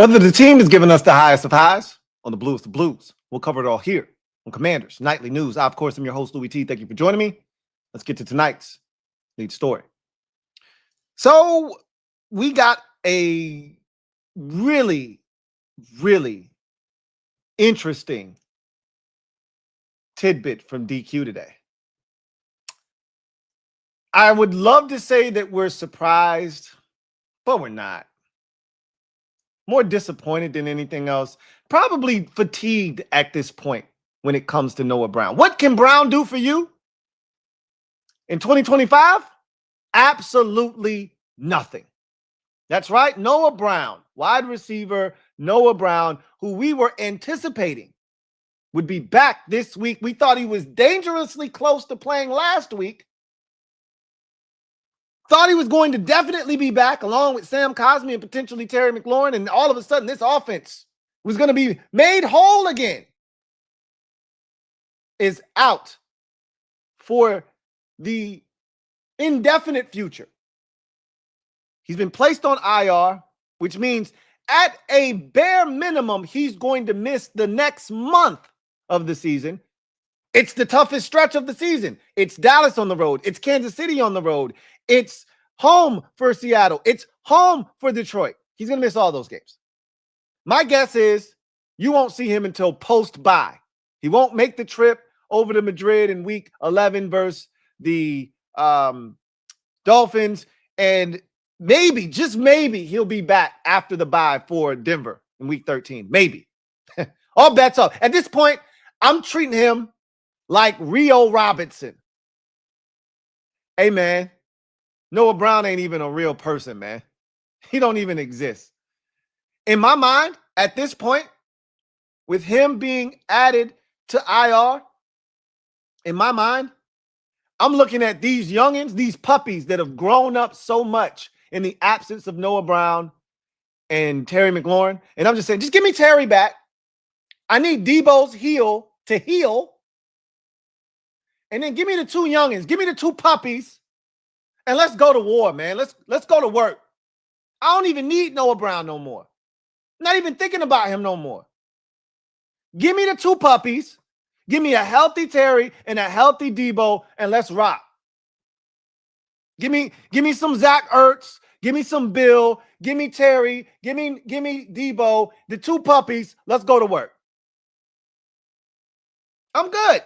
Whether the team is giving us the highest of highs or the bluest of blues, we'll cover it all here on Commanders Nightly News. I, of course, am your host, Louie T. Thank you for joining me. Let's get to tonight's lead story. So we got a really interesting tidbit from DQ today. I would love to say that we're surprised, but we're not. More disappointed than anything else. Probably fatigued at this point when it comes to Noah Brown. What can Brown do for you in 2025? Absolutely nothing. That's right. Noah Brown, wide receiver Noah Brown, who we were anticipating would be back this week. We thought he was dangerously close to playing last week. Thought he was going to definitely be back along with Sam Cosmi and potentially Terry McLaurin. And all of a sudden, this offense was going to be made whole again. Is out for the indefinite future. He's been placed on IR, which means at a bare minimum, he's going to miss the next month of the season. It's the toughest stretch of the season. It's Dallas on the road. It's Kansas City on the road. It's home for Seattle. It's home for Detroit. He's going to miss all those games. My guess is you won't see him until post-bye. He won't make the trip over to Madrid in week 11 versus the Dolphins. And maybe, just maybe, he'll be back after the bye for Denver in week 13. Maybe. All bets off. At this point, I'm treating him like Rio Robinson. Hey, man, Noah Brown ain't even a real person, man. He don't even exist. In my mind, at this point, with him being added to IR, in my mind, I'm looking at these youngins, these puppies that have grown up so much in the absence of Noah Brown and Terry McLaurin. And I'm just saying, just give me Terry back. I need Debo's heel to heal. And then give me the two youngins. Give me the two puppies. And let's go to war, man. Let's go to work. I don't even need Noah Brown no more. Not even thinking about him no more. Give me the two puppies. Give me a healthy Terry and a healthy Debo, and let's rock. Give me some Zach Ertz. Give me some Bill. Give me Terry. Give me Debo. The two puppies. Let's go to work. I'm good.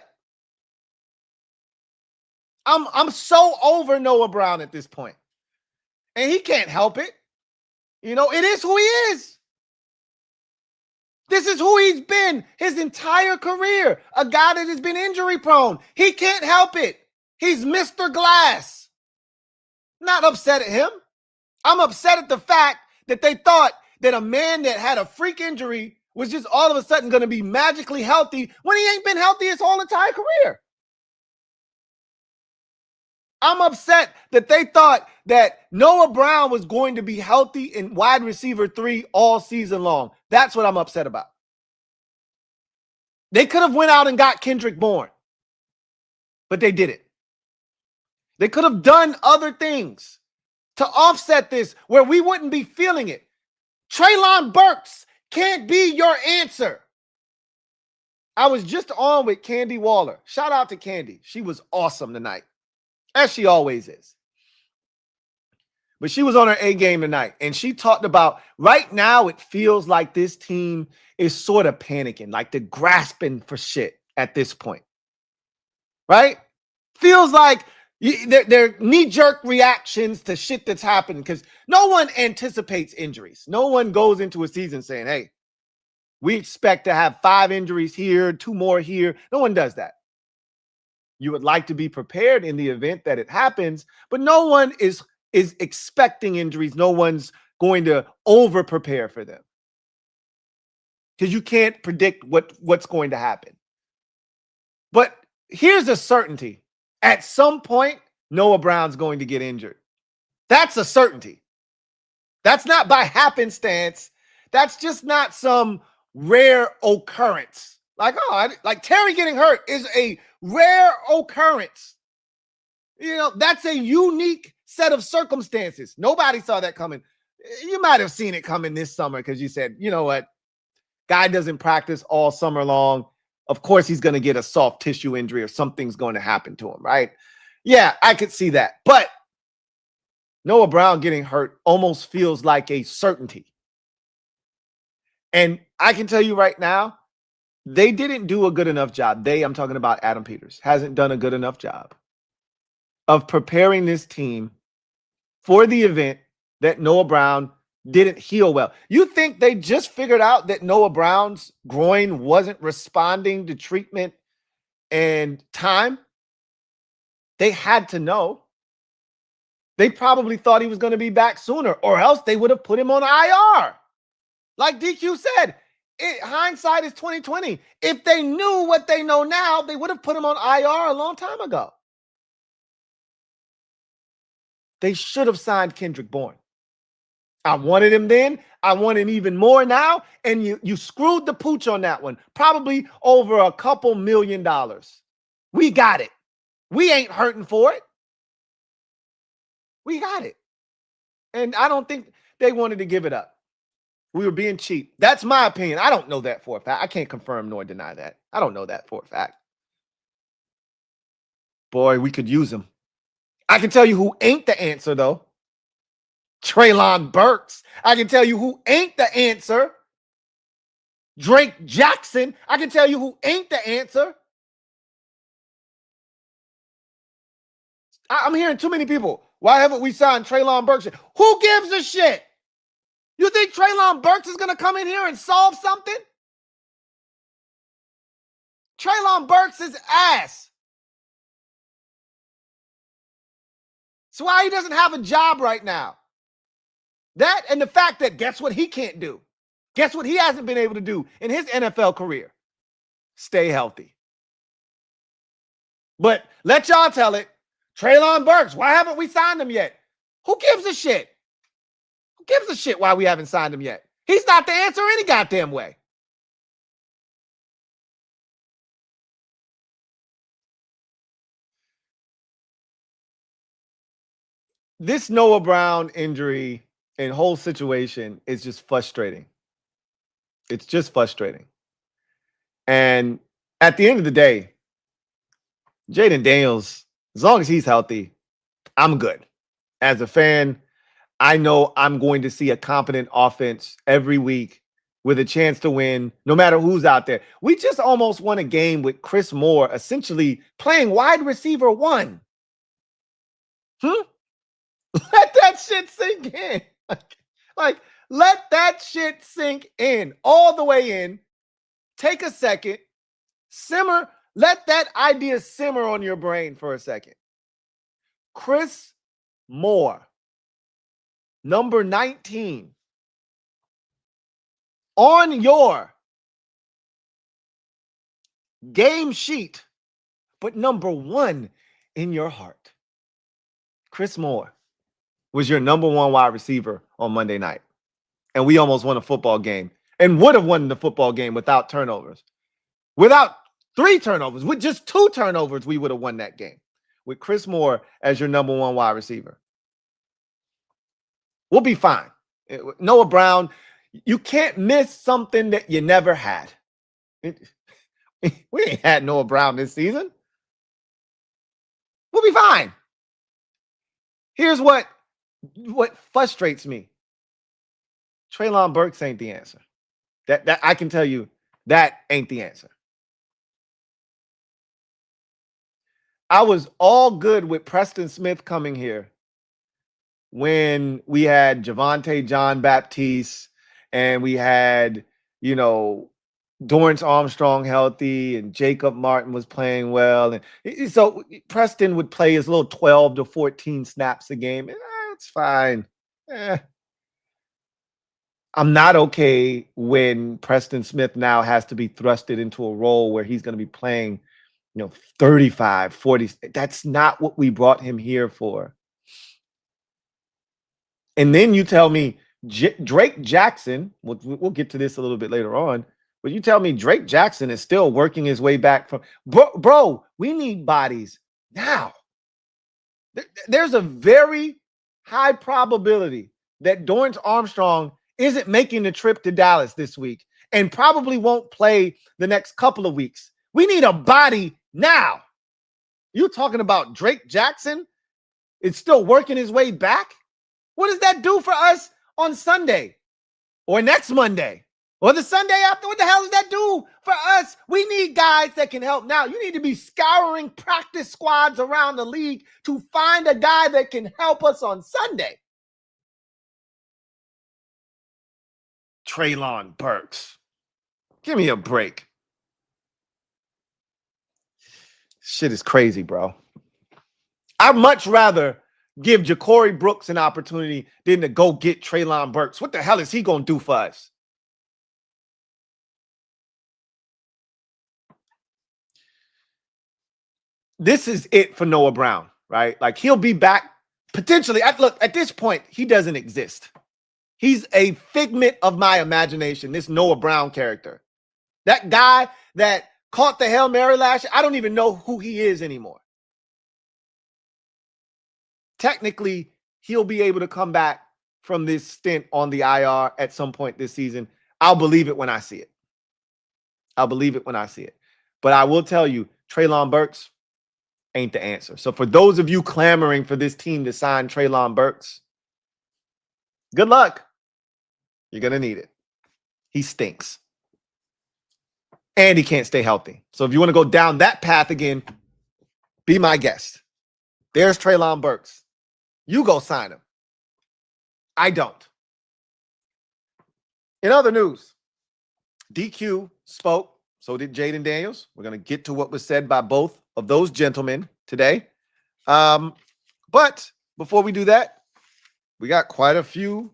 I'm so over Noah Brown at this point. And he can't help it. You know, it is who he is. This is who he's been his entire career. A guy that has been injury prone. He can't help it. He's Mr. Glass. Not upset at him. I'm upset at the fact that they thought that a man that had a freak injury was just all of a sudden going to be magically healthy when he ain't been healthy his whole entire career. I'm upset that they thought that Noah Brown was going to be healthy in wide receiver 3 all season long. That's what I'm upset about. They could have went out and got Kendrick Bourne, but they didn't. They could have done other things to offset this where we wouldn't be feeling it. Treylon Burks can't be your answer. I was just on with Candy Waller. Shout out to Candy. She was awesome tonight, as she always is. But she was on her A game tonight, and she talked about right now it feels like this team is sort of panicking, like they're grasping for shit at this point. Right? Feels like they're knee-jerk reactions to shit that's happened because no one anticipates injuries. No one goes into a season saying, hey, we expect to have 5 injuries here, 2 more here. No one does that. You would like to be prepared in the event that it happens, but no one is expecting injuries. No one's going to over-prepare for them because you can't predict what's going to happen. But here's a certainty. At some point, Noah Brown's going to get injured. That's a certainty. That's not by happenstance. That's just not some rare occurrence. Like Terry getting hurt is a rare occurrence. You know, that's a unique set of circumstances. Nobody saw that coming. You might have seen it coming this summer because you said, you know what? Guy doesn't practice all summer long. Of course, he's going to get a soft tissue injury or something's going to happen to him, right? Yeah, I could see that. But Noah Brown getting hurt almost feels like a certainty. And I can tell you right now, they didn't do a good enough job. I'm talking about Adam Peters, hasn't done a good enough job of preparing this team for the event that Noah Brown didn't heal well. You think they just figured out that Noah Brown's groin wasn't responding to treatment and time? They had to know. They probably thought he was going to be back sooner, or else they would have put him on IR. Like DQ said, hindsight is 2020. If they knew what they know now, they would have put him on IR a long time ago. They should have signed Kendrick Bourne. I wanted him then. I want him even more now. And you screwed the pooch on that one. Probably over a couple $1 million. We got it. We ain't hurting for it. We got it. And I don't think they wanted to give it up. We were being cheap. That's my opinion. I don't know that for a fact. I can't confirm nor deny that. I don't know that for a fact. Boy, we could use him. I can tell you who ain't the answer, though. Treylon Burks. I can tell you who ain't the answer. Drake Jackson. I can tell you who ain't the answer. I'm hearing too many people. Why haven't we signed Treylon Burks? Who gives a shit? You think Treylon Burks is going to come in here and solve something? Treylon Burks is ass. That's why he doesn't have a job right now. That and the fact that guess what he can't do? Guess what he hasn't been able to do in his NFL career? Stay healthy. But let y'all tell it. Treylon Burks, why haven't we signed him yet? Who gives a shit? Who gives a shit why we haven't signed him yet? He's not the answer any goddamn way. This Noah Brown injury and whole situation is just frustrating. It's just frustrating. And at the end of the day, Jayden Daniels, as long as he's healthy, I'm good. As a fan, I know I'm going to see a competent offense every week with a chance to win no matter who's out there. We just almost won a game with Chris Moore essentially playing wide receiver 1. Let that shit sink in. Like, let that shit sink in all the way in. Take a second. Simmer. Let that idea simmer on your brain for a second. Chris Moore, number 19, on your game sheet, but number 1 in your heart. Chris Moore was your number 1 wide receiver on Monday night. And we almost won a football game and would have won the football game without turnovers. Without 3 turnovers, with just 2 turnovers, we would have won that game with Chris Moore as your number 1 wide receiver. We'll be fine. Noah Brown, you can't miss something that you never had. We ain't had Noah Brown this season. We'll be fine. Here's what frustrates me. Treylon Burks ain't the answer. That I can tell you, that ain't the answer. I was all good with Preston Smith coming here when we had Javonte John Baptiste and we had, Dorrance Armstrong healthy and Jacob Martin was playing well. And so Preston would play his little 12 to 14 snaps a game. And, it's fine. I'm not okay when Preston Smith now has to be thrusted into a role where he's going to be playing 35, 40. That's not what we brought him here for. And then you tell me Drake Jackson, we'll get to this a little bit later on, but you tell me Drake Jackson is still working his way back from, bro, we need bodies now. There's a very high probability that Dorrance Armstrong isn't making the trip to Dallas this week and probably won't play the next couple of weeks. We need a body now. You talking about Drake Jackson? It's still working his way back? What does that do for us on Sunday or next Monday or the Sunday after? What the hell does that do for us? We need guys that can help now. You need to be scouring practice squads around the league to find a guy that can help us on Sunday. Treylon Burks. Give me a break. Shit is crazy, bro. I'd much rather give Ja'Cory Brooks an opportunity than to go get Treylon Burks. What the hell is he going to do for us? This is it for Noah Brown, right? Like, he'll be back potentially. Look, at this point, he doesn't exist. He's a figment of my imagination, this Noah Brown character. That guy that caught the Hail Mary last year, I don't even know who he is anymore. Technically, he'll be able to come back from this stint on the IR at some point this season. I'll believe it when I see it. I'll believe it when I see it. But I will tell you, Treylon Burks ain't the answer. So for those of you clamoring for this team to sign Treylon Burks, good luck. You're going to need it. He stinks. And he can't stay healthy. So if you want to go down that path again, be my guest. There's Treylon Burks. You go sign him. I don't. In other news, DQ spoke. So did Jayden Daniels. We're going to get to what was said by both of those gentlemen today. But before we do that, we got quite a few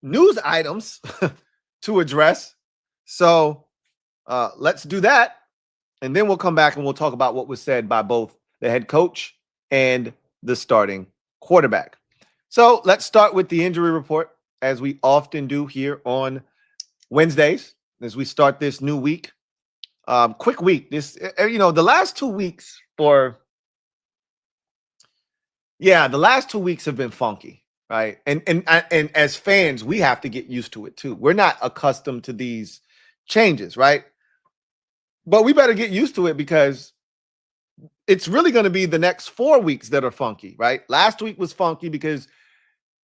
news items to address. So let's do that. And then we'll come back and we'll talk about what was said by both the head coach and the starting quarterback. So let's start with the injury report, as we often do here on Wednesdays, as we start this new week. Quick week. This, the last 2 weeks the last 2 weeks have been funky, right? And as fans, we have to get used to it too. We're not accustomed to these changes, right? But we better get used to it because it's really going to be the next 4 weeks that are funky, right? Last week was funky because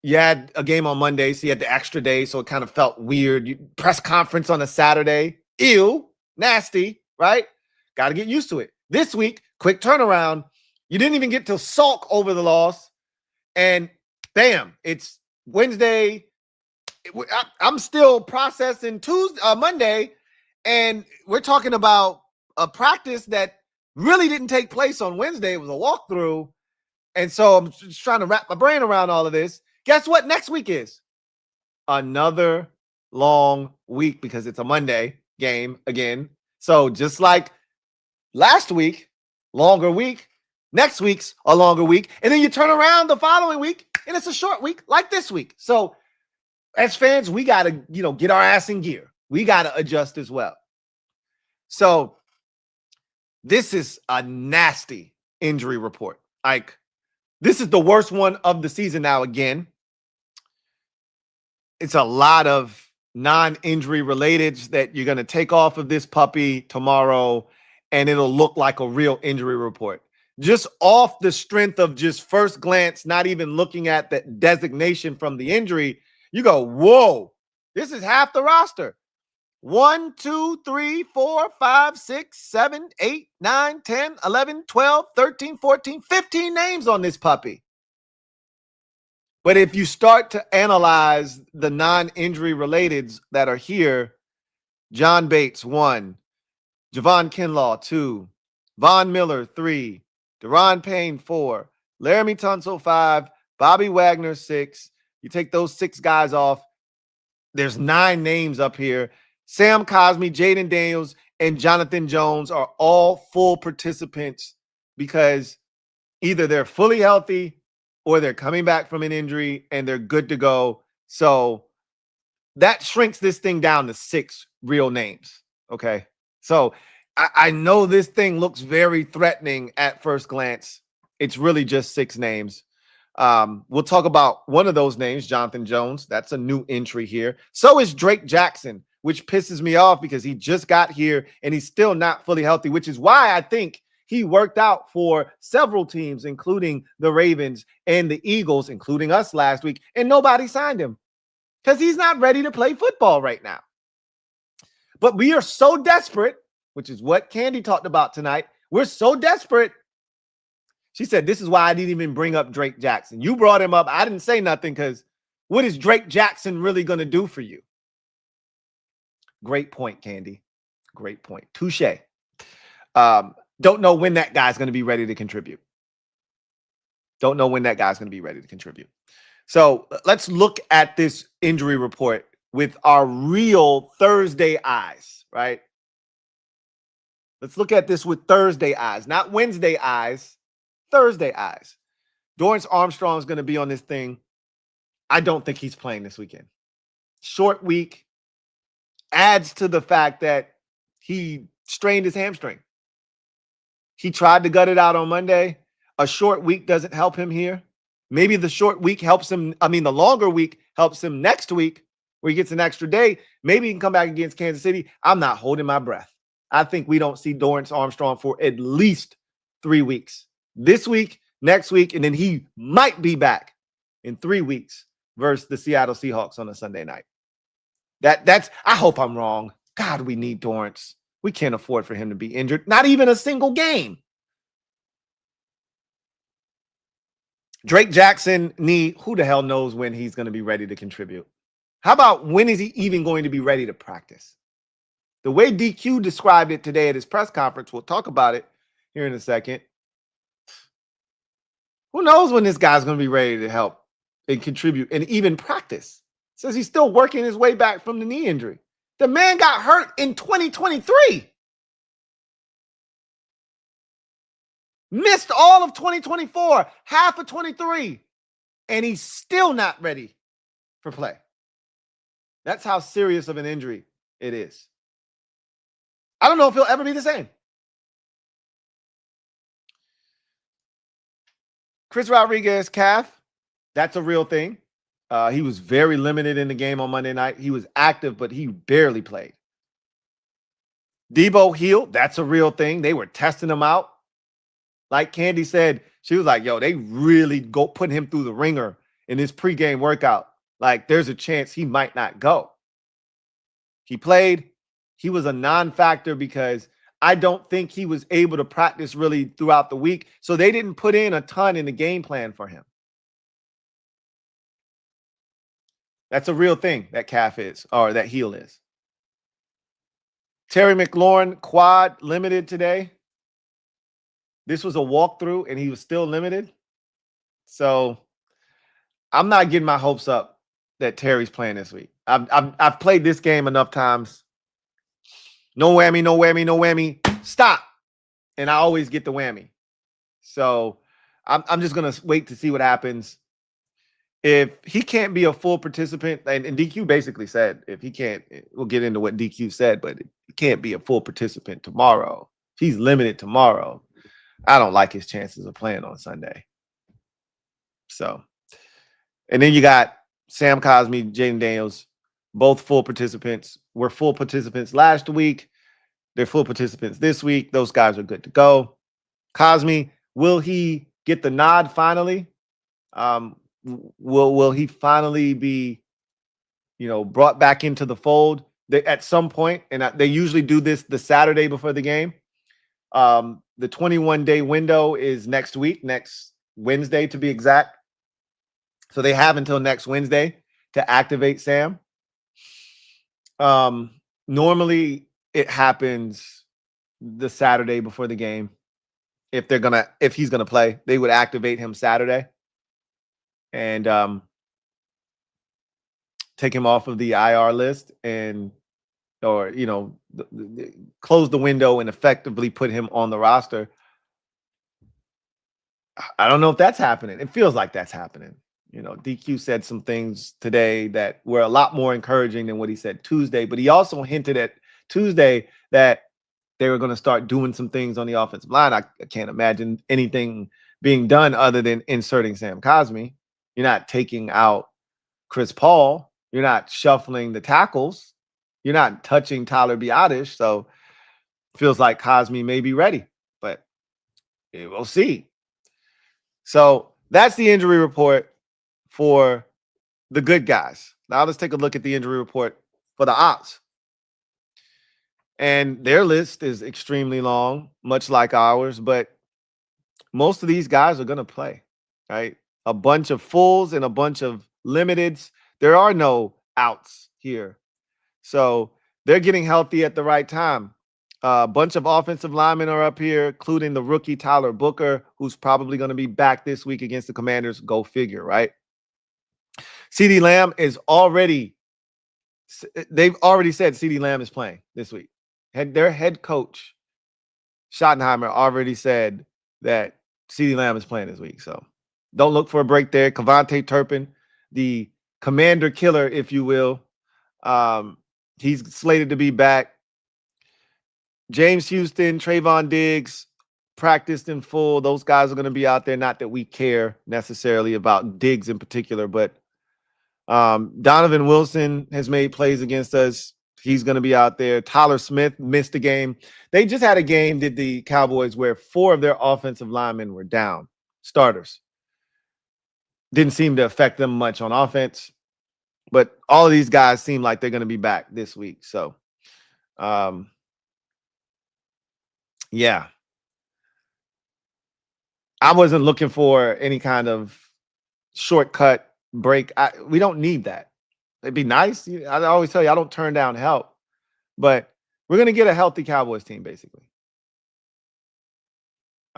you had a game on Monday, so you had the extra day, so it kind of felt weird. Press conference on a Saturday. Ew, nasty, right? Got to get used to it. This week, quick turnaround. You didn't even get to sulk over the loss, and bam, it's Wednesday. I'm still processing Monday, and we're talking about a practice that really didn't take place on Wednesday. It was a walkthrough. And so I'm just trying to wrap my brain around all of this. Guess what next week is? Another long week because it's a Monday game again. So just like last week, longer week, next week's a longer week. And then you turn around the following week and it's a short week like this week. So as fans, we got to, get our ass in gear. We got to adjust as well. So this is a nasty injury report. Like, this is the worst one of the season now again. It's a lot of non-injury relateds that you're going to take off of this puppy tomorrow, and it'll look like a real injury report. Just off the strength of just first glance, not even looking at the designation from the injury, you go, whoa, this is half the roster. 1, 2, 3, 4, 5, 6, 7, 8, 9, 10, 11, 12, 13, 14, 15 names on this puppy. But if you start to analyze the non-injury relateds that are here, John Bates, 1, Javon Kinlaw, 2, Von Miller, 3, Deron Payne, 4, Laramie Tunsil, 5, Bobby Wagner, 6. You take those 6 guys off, there's 9 names up here. Sam Cosmi, Jayden Daniels, and Jonathan Jones are all full participants because either they're fully healthy or they're coming back from an injury and they're good to go. So that shrinks this thing down to 6 real names, okay? So I know this thing looks very threatening at first glance. It's really just 6 names. We'll talk about one of those names, Jonathan Jones. That's a new entry here. So is Drake Jackson, which pisses me off because he just got here and he's still not fully healthy, which is why I think he worked out for several teams, including the Ravens and the Eagles, including us last week, and nobody signed him because he's not ready to play football right now. But we are so desperate, which is what Candy talked about tonight. We're so desperate. She said, this is why I didn't even bring up Drake Jackson. You brought him up. I didn't say nothing because what is Drake Jackson really going to do for you? Great point, Candy. Great point. Touche. Don't know when that guy's going to be ready to contribute. Don't know when that guy's going to be ready to contribute. So let's look at this injury report with our real Thursday eyes, right? Let's look at this with Thursday eyes, not Wednesday eyes, Thursday eyes. Dorrance Armstrong is going to be on this thing. I don't think he's playing this weekend. Short week adds to the fact that he strained his hamstring. He tried to gut it out on Monday. A short week doesn't help him here. Maybe the short week helps him. The longer week helps him next week where he gets an extra day. Maybe he can come back against Kansas City. I'm not holding my breath. I think we don't see Dorrance Armstrong for at least 3 weeks. This week, next week, and then he might be back in 3 weeks versus the Seattle Seahawks on a Sunday night. That's I hope I'm wrong. God, we need Dorrance. We can't afford for him to be injured. Not even a single game. Drake Jackson who the hell knows when he's going to be ready to contribute? How about when is he even going to be ready to practice? The way DQ described it today at his press conference, we'll talk about it here in a second. Who knows when this guy's going to be ready to help and contribute and even practice? Says he's still working his way back from the knee injury. The man got hurt in 2023. Missed all of 2024, half of 23, and he's still not ready for play. That's how serious of an injury it is. I don't know if he'll ever be the same. Chris Rodriguez calf, that's a real thing. He was very limited in the game on Monday night. He was active, but he barely played. Debo heel, that's a real thing. They were testing him out. Like Candy said, she was like, yo, they really putting him through the ringer in his pregame workout. Like, there's a chance he might not go. He played. He was a non-factor because I don't think he was able to practice really throughout the week. So they didn't put in a ton in the game plan for him. That's a real thing, that calf is, or that heel is. Terry McLaurin, quad limited today. This was a walkthrough, and he was still limited. So I'm not getting my hopes up that Terry's playing this week. I've played this game enough times. No whammy, no whammy, no whammy. Stop. And I always get the whammy. So I'm just going to wait to see what happens. If he can't be a full participant, and DQ basically said, if he can't, we'll get into what DQ said, but he can't be a full participant tomorrow. If he's limited tomorrow, I don't like his chances of playing on Sunday. So, and then you got Sam Cosmi, Jayden Daniels, both full participants. Were full participants last week. They're full participants this week. Those guys are good to go. Cosmi, will he get the nod finally? Will he finally be, brought back into the fold at some point? And they usually do this the Saturday before the game. The 21-day window is next week, next Wednesday to be exact. So they have until next Wednesday to activate Sam. Normally it happens the Saturday before the game. If he's gonna play, they would activate him Saturday and take him off of the IR list or close the window and effectively put him on the roster. I don't know if that's happening. It feels like that's happening. DQ said some things today that were a lot more encouraging than what he said Tuesday, but he also hinted at Tuesday that they were going to start doing some things on the offensive line. I can't imagine anything being done other than inserting Sam Cosmi. You're not taking out Chris Paul. You're not shuffling the tackles. You're not touching Tyler Biotish. So feels like Cosmi may be ready, but we'll see. So that's the injury report for the good guys. Now let's take a look at the injury report for the ops. And their list is extremely long, much like ours, but most of these guys are going to play, right? A bunch of fulls and a bunch of limiteds. There are no outs here. So they're getting healthy at the right time. A bunch of offensive linemen are up here, including the rookie Tyler Booker, who's probably going to be back this week against the Commanders. Go figure, right? CeeDee Lamb is already, they've already said CeeDee Lamb is playing this week. Their head coach, Schottenheimer, already said that CeeDee Lamb is playing this week. So don't look for a break there. Kevontae Turpin, the commander killer, if you will. He's slated to be back. James Houston, Trayvon Diggs practiced in full. Those guys are going to be out there. Not that we care necessarily about Diggs in particular, but Donovan Wilson has made plays against us. He's going to be out there. Tyler Smith missed a game. They just had a game, did the Cowboys, where 4 of their offensive linemen were down, starters. Didn't seem to affect them much on offense, but all of these guys seem like they're going to be back this week. So, yeah. I wasn't looking for any kind of shortcut break. We don't need that. It'd be nice. I always tell you, I don't turn down help, but we're going to get a healthy Cowboys team, basically.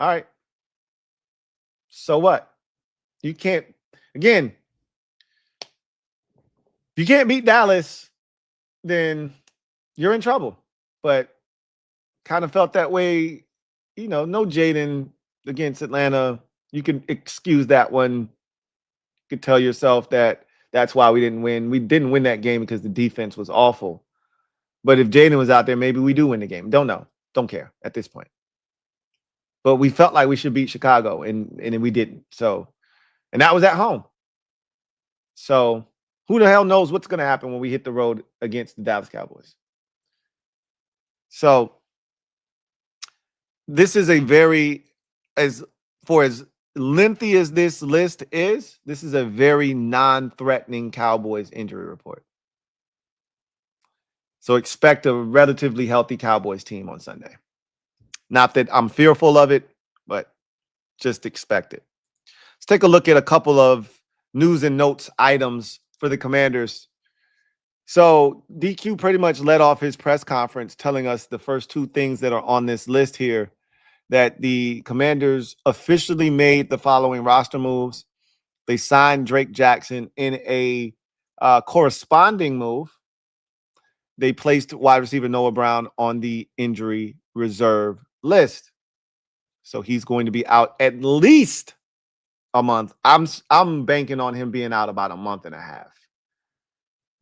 All right. So what? You can't, again, if you can't beat Dallas, then you're in trouble. But kind of felt that way, no Jayden against Atlanta. You can excuse that one. You could tell yourself that that's why we didn't win. We didn't win that game because the defense was awful. But if Jayden was out there, maybe we do win the game. Don't know. Don't care at this point. But we felt like we should beat Chicago, and we didn't. So, and that was at home. So who the hell knows what's going to happen when we hit the road against the Dallas Cowboys? So this is a very, as lengthy as this list is, this is a very non-threatening Cowboys injury report. So expect a relatively healthy Cowboys team on Sunday. Not that I'm fearful of it, but just expect it. Let's take a look at a couple of news and notes items for the Commanders. So DQ pretty much led off his press conference telling us the first 2 things that are on this list here, that the Commanders officially made the following roster moves. They signed Drake Jackson in a corresponding move. They placed wide receiver Noah Brown on the injury reserve list. So he's going to be out at least a month. I'm banking on him being out about a month and a half.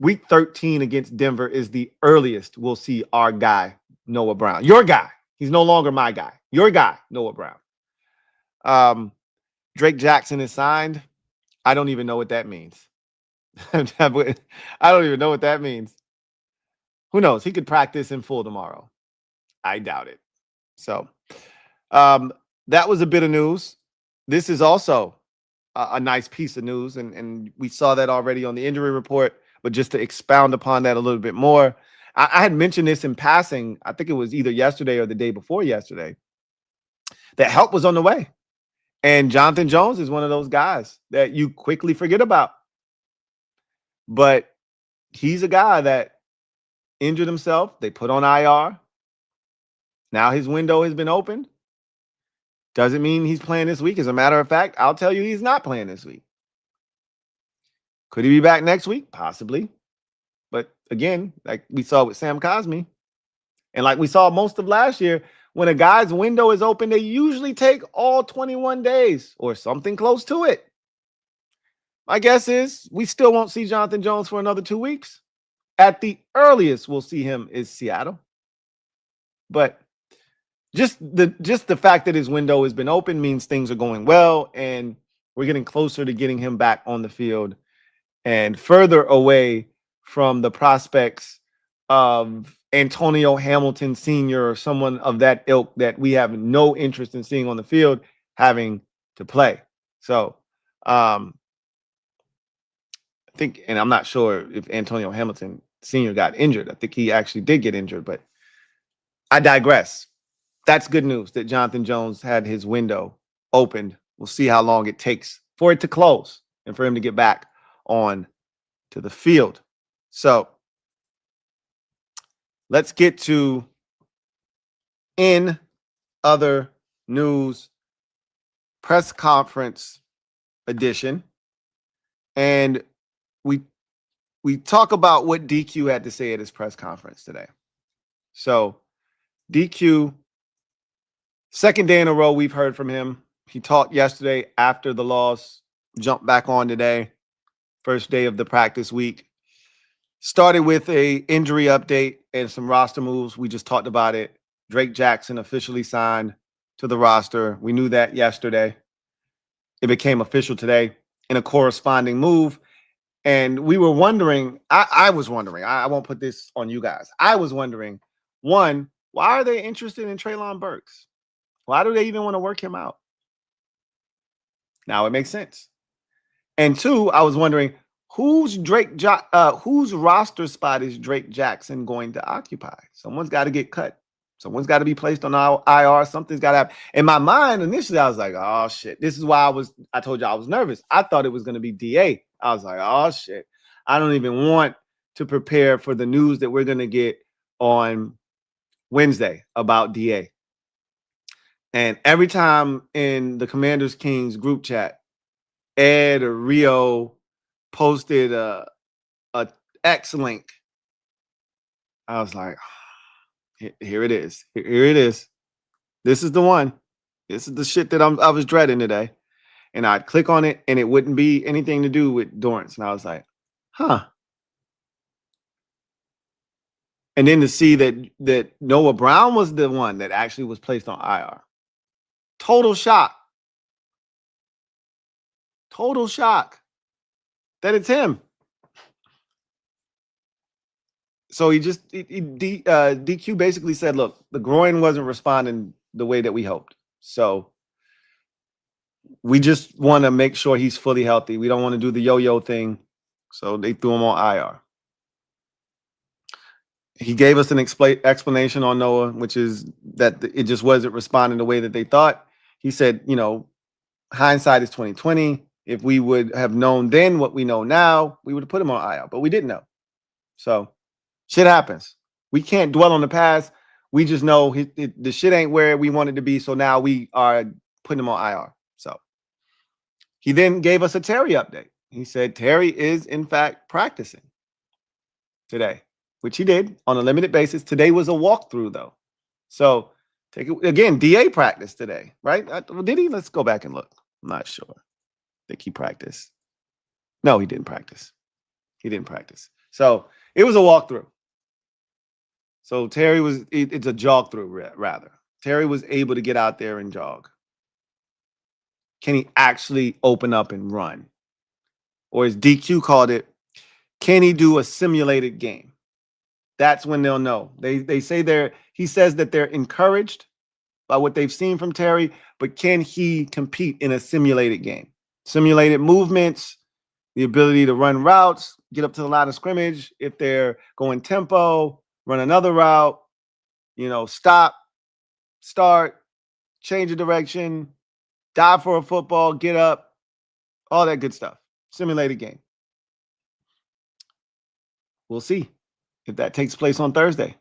Week 13 against Denver is the earliest we'll see our guy, Noah Brown. Your guy. He's no longer my guy. Your guy, Noah Brown. Drake Jackson is signed. I don't even know what that means. I don't even know what that means. Who knows? He could practice in full tomorrow. I doubt it. So that was a bit of news. This is also a nice piece of news, and we saw that already on the injury report. But just to expound upon that a little bit more, I had mentioned this in passing. I think it was either yesterday or the day before yesterday, that help was on the way. And Jonathan Jones is one of those guys that you quickly forget about. But he's a guy that injured himself. They put on IR. Now his window has been opened. Doesn't mean he's playing this week. As a matter of fact, I'll tell you he's not playing this week. Could he be back next week? Possibly. But again, like we saw with Sam Cosmi, and like we saw most of last year, when a guy's window is open, they usually take all 21 days or something close to it. My guess is we still won't see Jonathan Jones for another 2 weeks. At the earliest, we'll see him is Seattle. But just the fact that his window has been open means things are going well, and we're getting closer to getting him back on the field and further away from the prospects of Antonio Hamilton Sr. or someone of that ilk that we have no interest in seeing on the field having to play. So I think, and I'm not sure if Antonio Hamilton Sr. got injured. I think he actually did get injured, but I digress. That's good news that Jonathan Jones had his window opened. We'll see how long it takes for it to close and for him to get back on to the field. So let's get to in other news, press conference edition. And we talk about what DQ had to say at his press conference today. So DQ, second day in a row we've heard from him. He talked yesterday after the loss, jumped back on today, first day of the practice week. Started with a injury update and some roster moves. We just talked about it. Drake Jackson officially signed to the roster. We knew that yesterday. It became official today in a corresponding move. And we were wondering, I was wondering, I won't put this on you guys. I was wondering, one, why are they interested in Treylon Burks? Why do they even want to work him out? Now it makes sense. And two, I was wondering, whose roster spot is Drake Jackson going to occupy? Someone's got to get cut. Someone's got to be placed on IR. Something's got to happen. In my mind, initially, I was like, oh, shit. This is why I told you I was nervous. I thought it was going to be DA. I was like, oh, shit. I don't even want to prepare for the news that we're going to get on Wednesday about DA. And every time in the Commanders Kings group chat, Ed or Rio posted a X link, I was like, here it is. Here it is. This is the one. This is the shit that I was dreading today. And I'd click on it and it wouldn't be anything to do with Dorrance. And I was like, huh. And then to see that Noah Brown was the one that actually was placed on IR. Total shock. Total shock that it's him. So DQ basically said, look, the groin wasn't responding the way that we hoped. So we just want to make sure he's fully healthy. We don't want to do the yo-yo thing. So they threw him on IR. He gave us an explanation on Noah, which is that it just wasn't responding the way that they thought. He said, hindsight is 2020. If we would have known then what we know now, we would have put him on IR, but we didn't know. So shit happens. We can't dwell on the past. We just know the shit ain't where we wanted to be. So now we are putting him on IR. So he then gave us a Terry update. He said Terry is in fact practicing today, which he did on a limited basis. Today was a walkthrough though. So take it again. DA practiced today, right? Did he? Let's go back and look. I'm not sure. I think he practiced. No, he didn't practice. He didn't practice. So it was a walkthrough. So Terry was, it's a jog through rather. Terry was able to get out there and jog. Can he actually open up and run? Or as DQ called it, can he do a simulated game? That's when they'll know. They say he says that they're encouraged by what they've seen from Terry, but can he compete in a simulated game? Simulated movements, the ability to run routes, get up to the line of scrimmage. If they're going tempo, run another route, stop, start, change of direction, dive for a football, get up, all that good stuff. Simulated game. We'll see if that takes place on Thursday.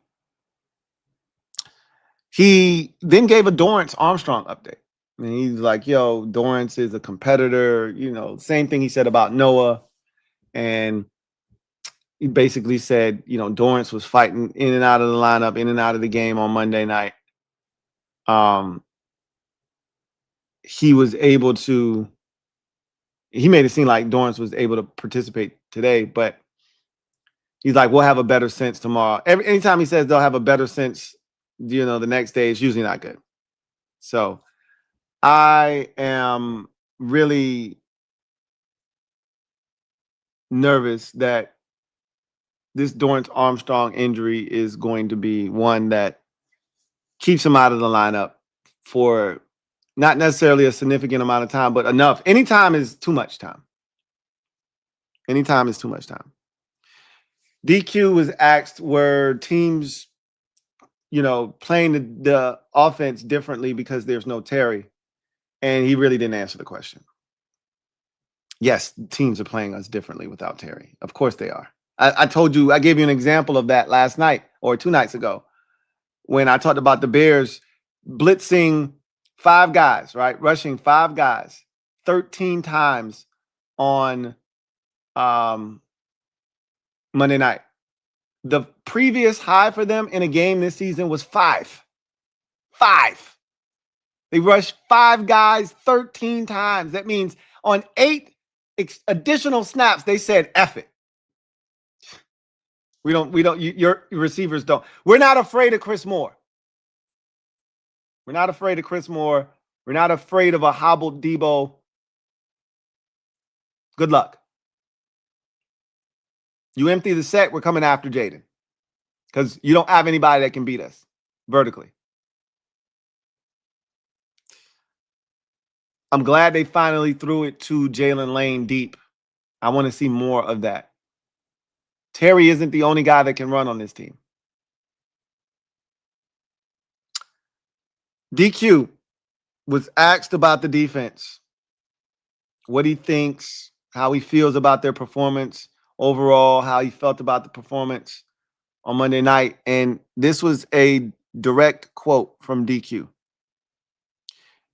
He then gave a Dorrance Armstrong update. And he's like, yo, Dorrance is a competitor. Same thing he said about Noah. And he basically said, Dorrance was fighting in and out of the lineup, in and out of the game on Monday night. He was able to, he made it seem like Dorrance was able to participate today, but he's like, we'll have a better sense tomorrow. Anytime he says they'll have a better sense the next day is usually not good. So I am really nervous that this Dorrance Armstrong injury is going to be one that keeps him out of the lineup for not necessarily a significant amount of time, but enough. Any time is too much time. Any time is too much time. DQ was asked, were teams, playing the offense differently because there's no Terry? And he really didn't answer the question. Yes, teams are playing us differently without Terry. Of course they are. I told you, I gave you an example of that last night or 2 nights ago when I talked about the Bears blitzing 5 guys, right? Rushing 5 guys 13 times on Monday night. The previous high for them in a game this season was 5. 5. They rushed 5 guys 13 times. That means on 8 additional snaps, they said, F it. Your receivers don't. We're not afraid of Chris Moore. We're not afraid of Chris Moore. We're not afraid of a hobbled Debo. Good luck. You empty the set, we're coming after Jayden. Because you don't have anybody that can beat us vertically. I'm glad they finally threw it to Jalen Lane deep. I want to see more of that. Terry isn't the only guy that can run on this team. DQ was asked about the defense, what he thinks, how he feels about their performance overall, how he felt about the performance on Monday night. And this was a direct quote from DQ.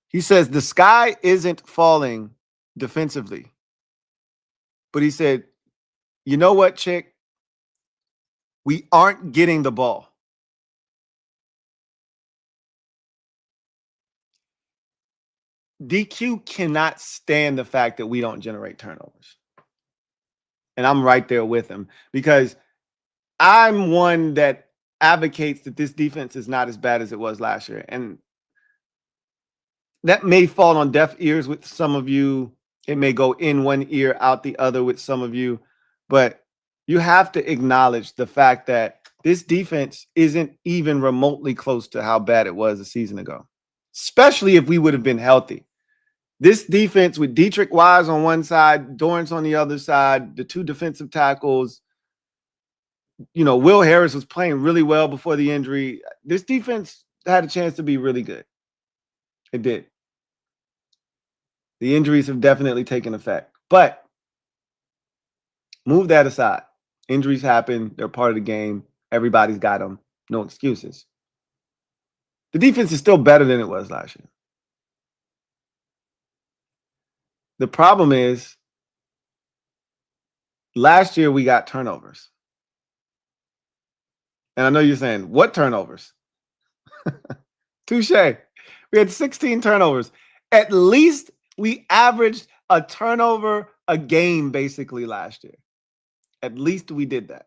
He says, the sky isn't falling defensively. But he said, you know what, Chick? We aren't getting the ball. DQ cannot stand the fact that we don't generate turnovers. And I'm right there with him because I'm one that advocates that this defense is not as bad as it was last year. And that may fall on deaf ears with some of you. It may go in one ear, out the other with some of you. But you have to acknowledge the fact that this defense isn't even remotely close to how bad it was a season ago, especially if we would have been healthy. This defense with Dietrich Wise on one side, Dorrance on the other side, the 2 defensive tackles, Will Harris was playing really well before the injury. This defense had a chance to be really good. It did. The injuries have definitely taken effect. But move that aside. Injuries happen. They're part of the game. Everybody's got them. No excuses. The defense is still better than it was last year. The problem is, last year we got turnovers. And I know you're saying, what turnovers? Touche. We had 16 turnovers. At least we averaged a turnover a game basically last year. At least we did that.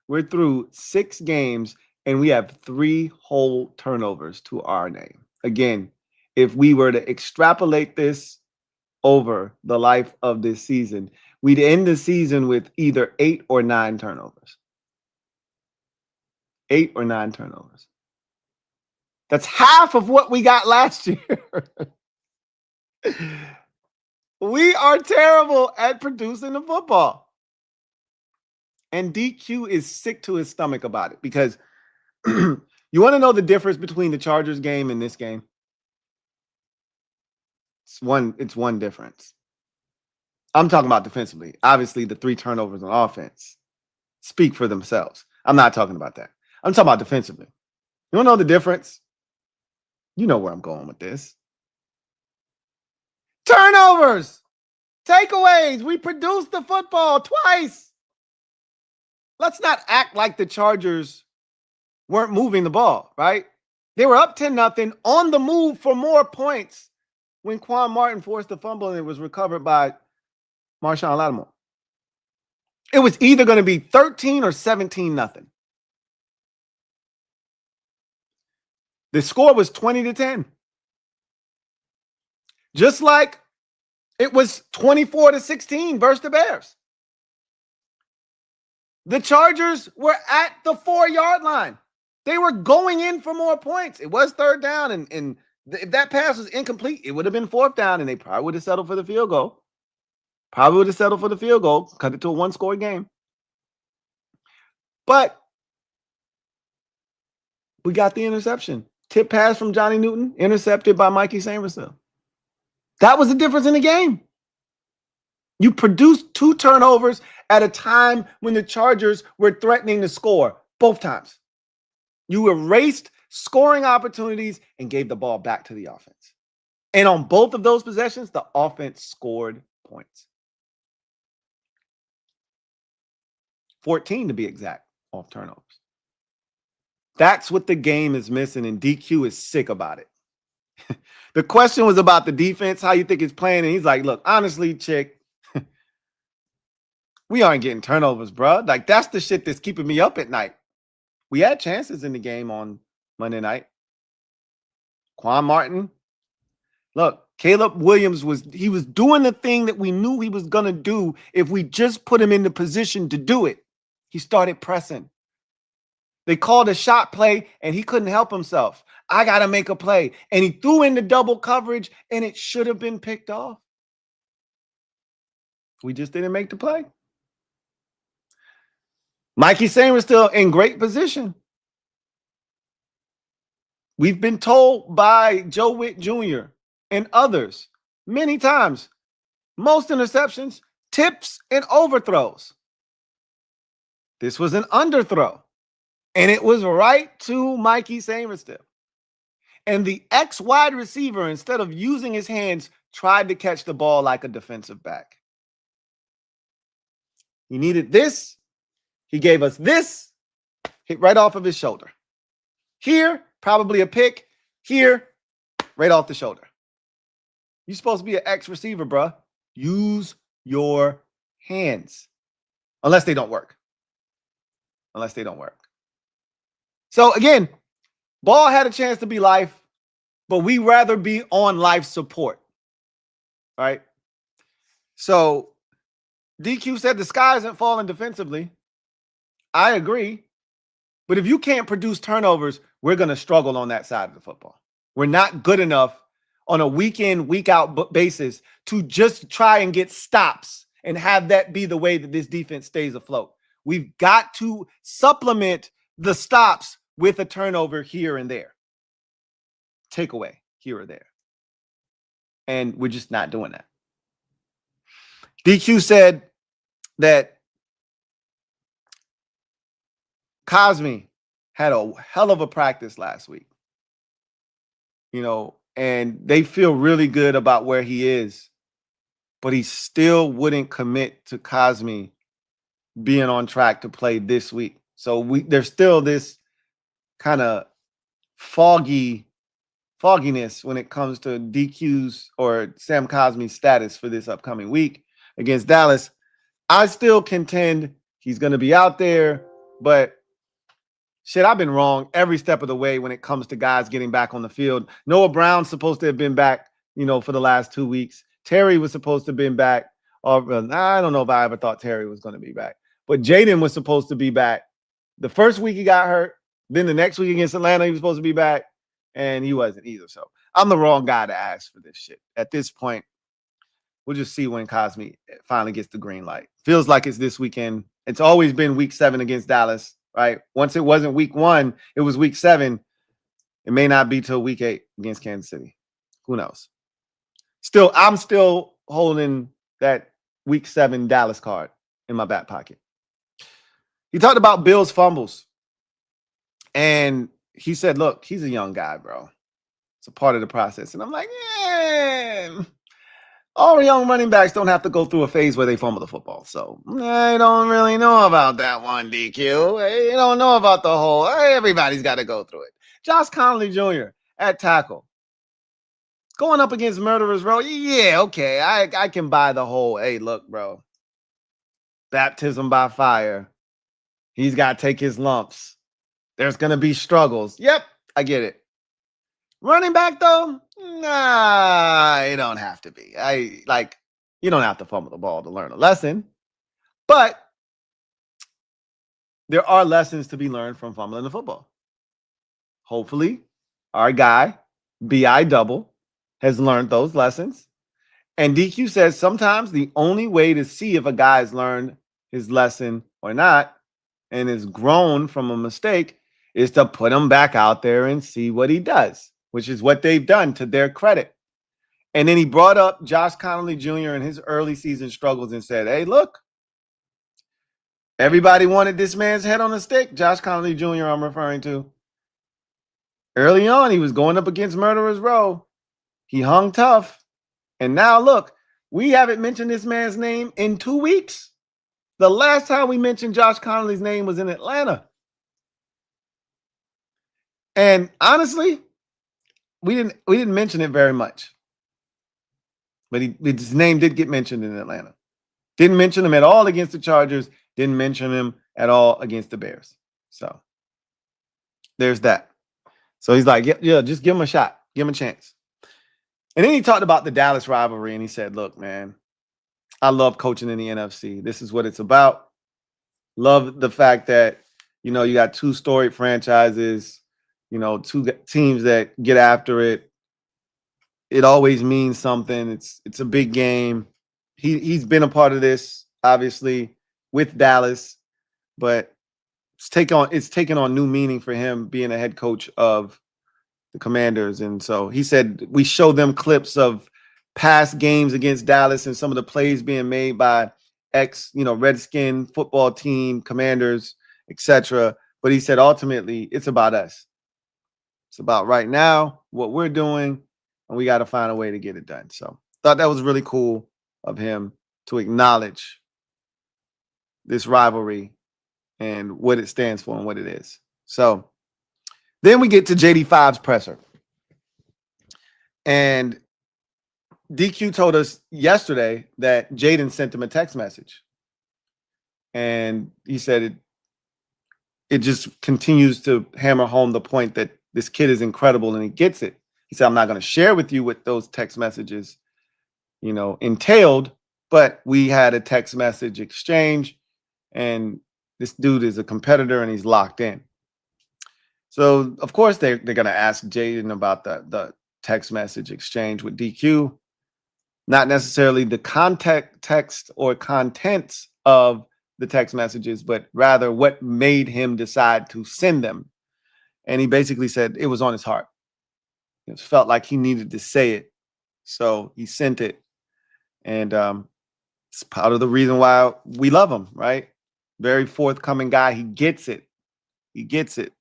We're through 6 games and we have 3 whole turnovers to our name. Again, if we were to extrapolate this over the life of this season, we'd end the season with either 8 or 9 turnovers. 8 or 9 turnovers. That's half of what we got last year. We are terrible at producing the football. And DQ is sick to his stomach about it because you want to know the difference between the Chargers game and this game? It's one difference. I'm talking about defensively. Obviously, the 3 turnovers on offense speak for themselves. I'm not talking about that. I'm talking about defensively. You want to know the difference? You know where I'm going with this. Turnovers, takeaways. We produced the football twice. Let's not act like the Chargers weren't moving the ball, right? They were up 10-0 on the move for more points when Quan Martin forced the fumble and it was recovered by Marshawn Lattimore. It was either going to be 13 or 17-0. The score was 20-10. Just like it was 24-16 versus the Bears. The Chargers were at the 4-yard line. They were going in for more points. It was third down, and if that pass was incomplete, it would have been fourth down, and they probably would have settled for the field goal. Cut it to a one-score game. But we got the interception. Tip pass from Johnny Newton, intercepted by Mikey Samerson. That was the difference in the game. You produced 2 turnovers at a time when the Chargers were threatening to score both times. You erased scoring opportunities and gave the ball back to the offense. And on both of those possessions, the offense scored points. 14 to be exact, off turnovers. That's what the game is missing, and DQ is sick about it. The question was about the defense, how you think it's playing, and he's like, look, honestly, chick, we aren't getting turnovers, bro. Like, that's the shit that's keeping me up at night. We had chances in the game on Monday night. Quan Martin. Look, Caleb Williams was doing the thing that we knew he was going to do if we just put him in the position to do it. He started pressing. They called a shot play, and he couldn't help himself. I got to make a play. And he threw into double coverage, and it should have been picked off. We just didn't make the play. Mikey Samer still in great position. We've been told by Joe Witt Jr. and others many times, most interceptions, tips, and overthrows. This was an underthrow, and it was right to Mikey Samer still. And the ex-wide receiver, instead of using his hands, tried to catch the ball like a defensive back. He needed this. He gave us this, hit right off of his shoulder. Here, probably a pick. Here, right off the shoulder. You're supposed to be an ex-receiver, bro. Use your hands. Unless they don't work. So, again, ball had a chance to be life, but we rather be on life support. All right? So, DQ said the sky isn't falling defensively. I agree. But if you can't produce turnovers, we're going to struggle on that side of the football. We're not good enough on a week in, week out basis to just try and get stops and have that be the way that this defense stays afloat. We've got to supplement the stops with a turnover here and there. Takeaway here or there. And we're just not doing that. DQ said that Cosme had a hell of a practice last week, and they feel really good about where he is, but he still wouldn't commit to Cosme being on track to play this week. So there's still this kind of fogginess when it comes to DQ's or Sam Cosme's status for this upcoming week against Dallas. I still contend he's going to be out there, but shit, I've been wrong every step of the way when it comes to guys getting back on the field. Noah Brown's supposed to have been back, for the last 2 weeks. Terry was supposed to have been back. I don't know if I ever thought Terry was going to be back. But Jayden was supposed to be back. The first week he got hurt. Then the next week against Atlanta, he was supposed to be back. And he wasn't either. So I'm the wrong guy to ask for this shit. At this point, we'll just see when Cosme finally gets the green light. Feels like it's this weekend. It's always been week 7 against Dallas. Right? Once it wasn't week 1, it was week 7. It may not be till week 8 against Kansas City. Who knows? I'm still holding that week 7 Dallas card in my back pocket. He talked about Bill's fumbles. And he said, look, he's a young guy, bro. It's a part of the process. And I'm like, all young running backs don't have to go through a phase where they fumble the football. So I don't really know about that one, DQ. You don't know about the whole, everybody's got to go through it. Josh Conley Jr. at tackle. Going up against Murderers Row. Yeah, okay. I can buy the whole, hey, look, bro. Baptism by fire. He's got to take his lumps. There's going to be struggles. Yep, I get it. Running back, though, nah, it don't have to be. You don't have to fumble the ball to learn a lesson. But there are lessons to be learned from fumbling the football. Hopefully, our guy, B.I. Double, has learned those lessons. And DQ says sometimes the only way to see if a guy has learned his lesson or not and is grown from a mistake is to put him back out there and see what he does, which is what they've done to their credit. And then he brought up Josh Connolly Jr. and his early season struggles and said, hey, look, everybody wanted this man's head on a stick. Josh Connolly Jr. I'm referring to. Early on, he was going up against Murderers Row. He hung tough. And now, look, we haven't mentioned this man's name in 2 weeks. The last time we mentioned Josh Connolly's name was in Atlanta. And honestly, we didn't mention it very much. But his name did get mentioned in Atlanta. Didn't mention him at all against the Chargers. Didn't mention him at all against the Bears. So there's that. So he's like, yeah, just give him a shot. Give him a chance. And then he talked about the Dallas rivalry, and he said, look, man, I love coaching in the NFC. This is what it's about. Love the fact that, you got two storied franchises, two teams that get after it. It always means something. It's a big game. He's been a part of this, obviously, with Dallas, but it's taken on new meaning for him being a head coach of the Commanders. And so he said we show them clips of past games against Dallas and some of the plays being made by Redskin football team, Commanders, etc. But he said ultimately it's about us. It's about right now, what we're doing, and we got to find a way to get it done. So thought that was really cool of him to acknowledge this rivalry and what it stands for and what it is. So then we get to JD5's presser. And DQ told us yesterday that Jayden sent him a text message. And he said it just continues to hammer home the point that this kid is incredible and he gets it. He said, I'm not going to share with you what those text messages, entailed, but we had a text message exchange, and this dude is a competitor and he's locked in. So, of course, they're going to ask Jayden about the text message exchange with DQ, not necessarily the context or contents of the text messages, but rather what made him decide to send them. And he basically said it was on his heart. It felt like he needed to say it. So he sent it. And it's part of the reason why we love him, right? Very forthcoming guy. He gets it. He gets it.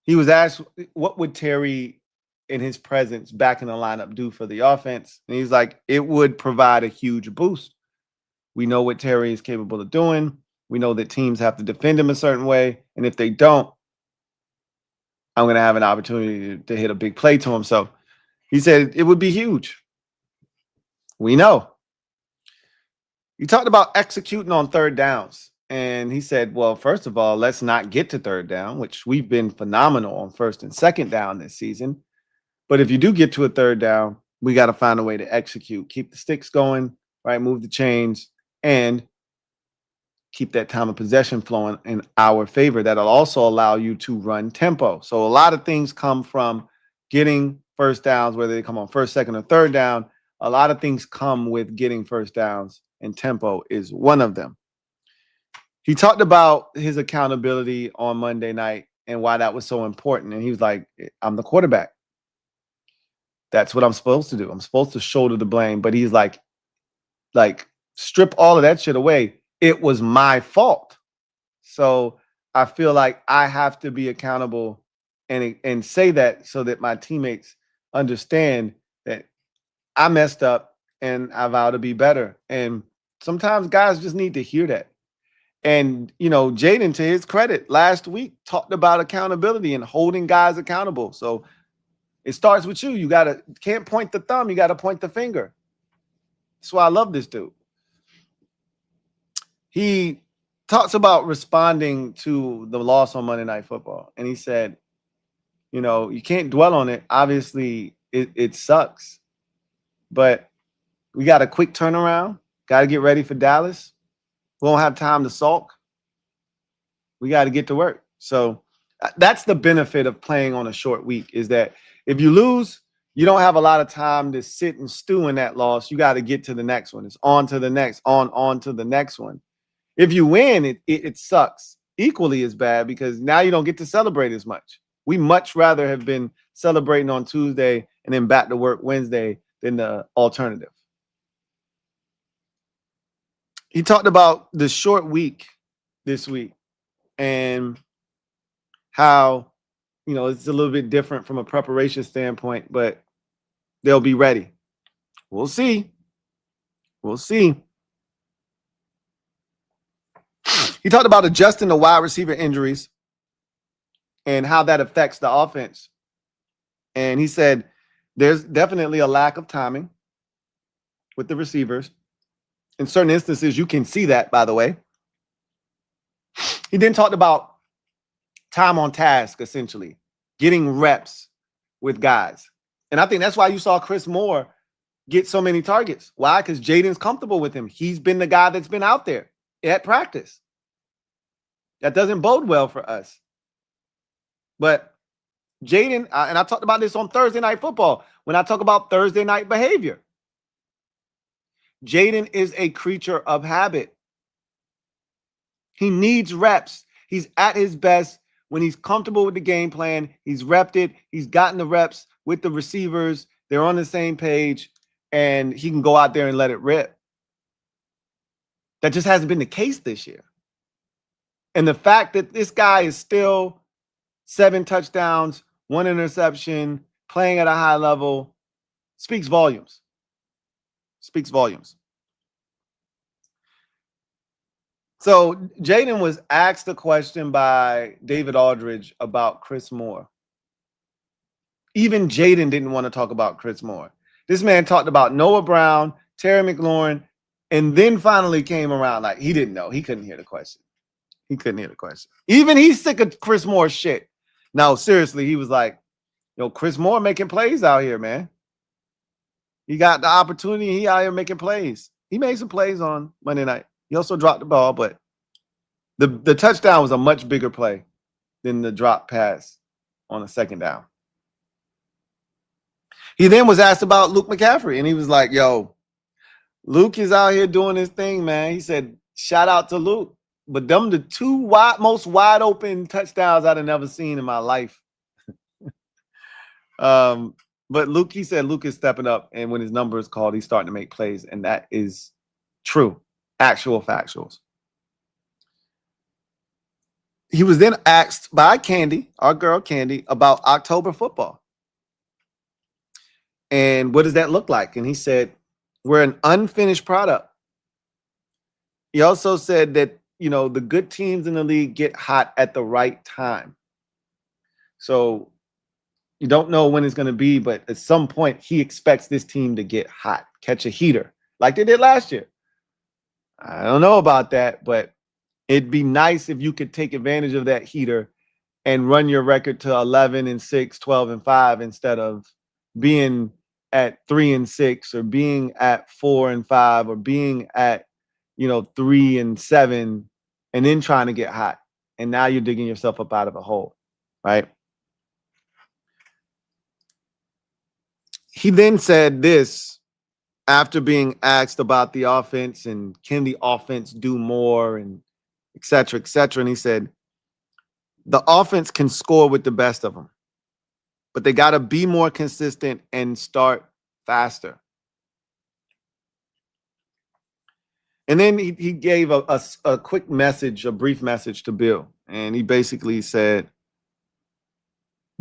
He was asked, what would Terry in his presence back in the lineup do for the offense? And he's like, it would provide a huge boost. We know what Terry is capable of doing. We know that teams have to defend him a certain way. And if they don't, I'm going to have an opportunity to hit a big play to him. So he said it would be huge. We know. He talked about executing on third downs. And he said, well, first of all, let's not get to third down, which we've been phenomenal on first and second down this season. But if you do get to a third down, we got to find a way to execute, keep the sticks going, right? Move the chains and keep that time of possession flowing in our favor. That'll also allow you to run tempo. So a lot of things come from getting first downs, whether they come on first, second, or third down. A lot of things come with getting first downs, and tempo is one of them. He talked about his accountability on Monday night and why that was so important. And he was like, I'm the quarterback. That's what I'm supposed to do. I'm supposed to shoulder the blame. But he's like, strip all of that shit away. It was my fault. So I feel like I have to be accountable and say that so that my teammates understand that I messed up and I vow to be better. And sometimes guys just need to hear that. And, Jayden, to his credit, last week talked about accountability and holding guys accountable. So it starts with you. You can't point the thumb. You got to point the finger. That's why I love this dude. He talks about responding to the loss on Monday Night Football. And he said, You know, you can't dwell on it. Obviously, it sucks, but we got a quick turnaround. Got to get ready for Dallas. We won't have time to sulk. We got to get to work. So that's the benefit of playing on a short week, is that if you lose, you don't have a lot of time to sit and stew in that loss. You got to get to the next one. It's on to the next, on to the next one. If you win, it sucks equally as bad, because now you don't get to celebrate as much. We much rather have been celebrating on Tuesday and then back to work Wednesday than the alternative. He talked about the short week this week and how, you know, it's a little bit different from a preparation standpoint, but they'll be ready. We'll see. We'll see. He talked about adjusting the wide receiver injuries and how that affects the offense. And he said there's definitely a lack of timing with the receivers. In certain instances, you can see that, by the way. He then talked about time on task, essentially, getting reps with guys. And I think that's why you saw Chris Moore get so many targets. Why? Because Jayden's comfortable with him. He's been the guy that's been out there at practice. That doesn't bode well for us. But Jayden, and I talked about this on Thursday Night Football, when I talk about Thursday night behavior. Jayden is a creature of habit. He needs reps. He's at his best when he's comfortable with the game plan. He's repped it. He's gotten the reps with the receivers. They're on the same page, and he can go out there and let it rip. That just hasn't been the case this year. And the fact that this guy is still 7 touchdowns, 1 interception, playing at a high level, speaks volumes. Speaks volumes. So Jayden was asked a question by David Aldridge about Chris Moore. Even Jayden didn't want to talk about Chris Moore. This man talked about Noah Brown, Terry McLaurin, and then finally came around. Like, he didn't know. He couldn't hear the question. He couldn't hear the question. Even he's sick of Chris Moore's shit. No, seriously, he was like, yo, Chris Moore making plays out here, man. He got the opportunity. He out here making plays. He made some plays on Monday night. He also dropped the ball, but the touchdown was a much bigger play than the drop pass on a second down. He then was asked about Luke McCaffrey, and he was like, yo, Luke is out here doing his thing, man. He said, shout out to Luke. But them the two most wide open touchdowns I'd have never seen in my life. But Luke, he said Luke is stepping up, and when his number is called, he's starting to make plays, and that is true. Actual factuals. He was then asked by Candy, our girl Candy, about October football. And what does that look like? And he said, we're an unfinished product. He also said that, you know, the good teams in the league get hot at the right time. So you don't know when it's going to be, but at some point he expects this team to get hot, catch a heater like they did last year. I don't know about that, but it'd be nice if you could take advantage of that heater and run your record to 11-6, 12-5, instead of being at 3-6 or being at 4-5 or being at, 3-7 and then trying to get hot. And now you're digging yourself up out of a hole, right? He then said this after being asked about the offense and can the offense do more and et cetera, et cetera. And he said, the offense can score with the best of them, but they got to be more consistent and start faster. And then he gave a quick message, a brief message to Bill. And he basically said,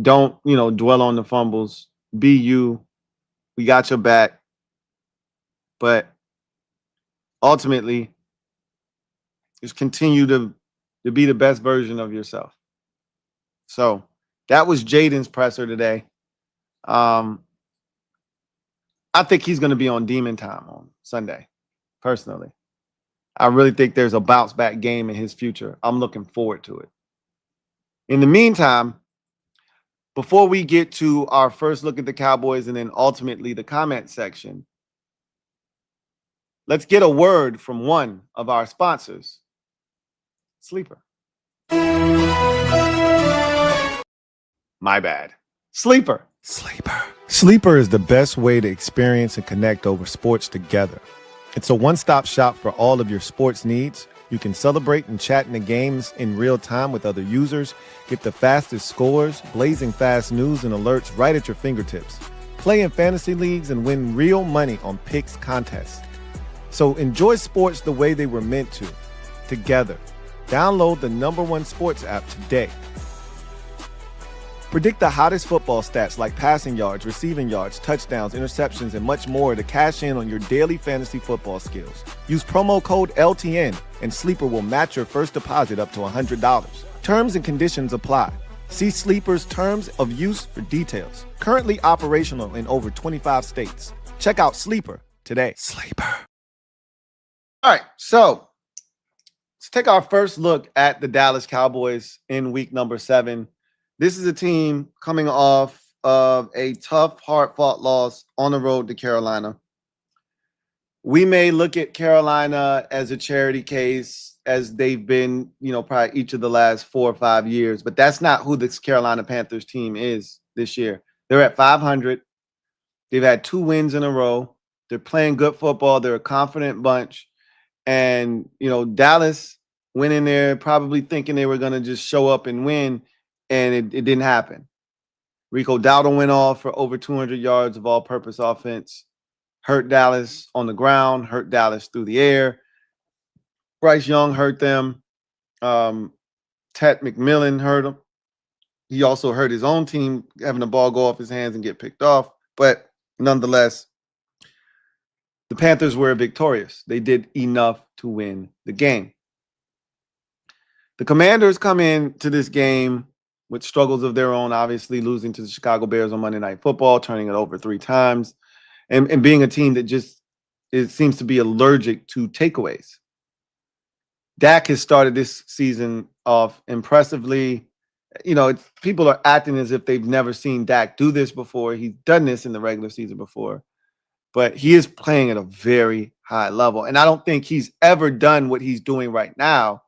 don't, dwell on the fumbles. Be you. We got your back. But ultimately, just continue to be the best version of yourself. So that was Jayden's presser today. I think he's going to be on Demon Time on Sunday, personally. I really think there's a bounce back game in his future. I'm looking forward to it. In the meantime, before we get to our first look at the Cowboys and then ultimately the comment section, let's get a word from one of our sponsors, Sleeper. My bad. Sleeper. Sleeper is the best way to experience and connect over sports together. It's a one-stop shop for all of your sports needs. You can celebrate and chat in the games in real time with other users, get the fastest scores, blazing fast news and alerts right at your fingertips. Play in fantasy leagues and win real money on picks contests. So enjoy sports the way they were meant to, together. Download the #1 sports app today. Predict the hottest football stats like passing yards, receiving yards, touchdowns, interceptions, and much more to cash in on your daily fantasy football skills. Use promo code LTN and Sleeper will match your first deposit up to $100. Terms and conditions apply. See Sleeper's terms of use for details. Currently operational in over 25 states. Check out Sleeper today. Sleeper. All right, so let's take our first look at the Dallas Cowboys in week number 7. This is a team coming off of a tough, hard-fought loss on the road to Carolina. We may look at Carolina as a charity case, as they've been, probably each of the last 4 or 5 years, but that's not who this Carolina Panthers team is this year. They're at 500. They've had 2 wins in a row. They're playing good football. They're a confident bunch. And, Dallas went in there probably thinking they were going to just show up and win, and it didn't happen. Rico Dowdle went off for over 200 yards of all-purpose offense, hurt Dallas on the ground, hurt Dallas through the air. Bryce Young hurt them. Ted McMillan hurt him. He also hurt his own team, having the ball go off his hands and get picked off. But nonetheless, the Panthers were victorious. They did enough to win the game. The Commanders come into this game with struggles of their own, obviously losing to the Chicago Bears on Monday Night Football, turning it over 3 times, and being a team that just seems to be allergic to takeaways. Dak has started this season off impressively. People are acting as if they've never seen Dak do this before. He's done this in the regular season before, but he is playing at a very high level. And I don't think he's ever done what he's doing right now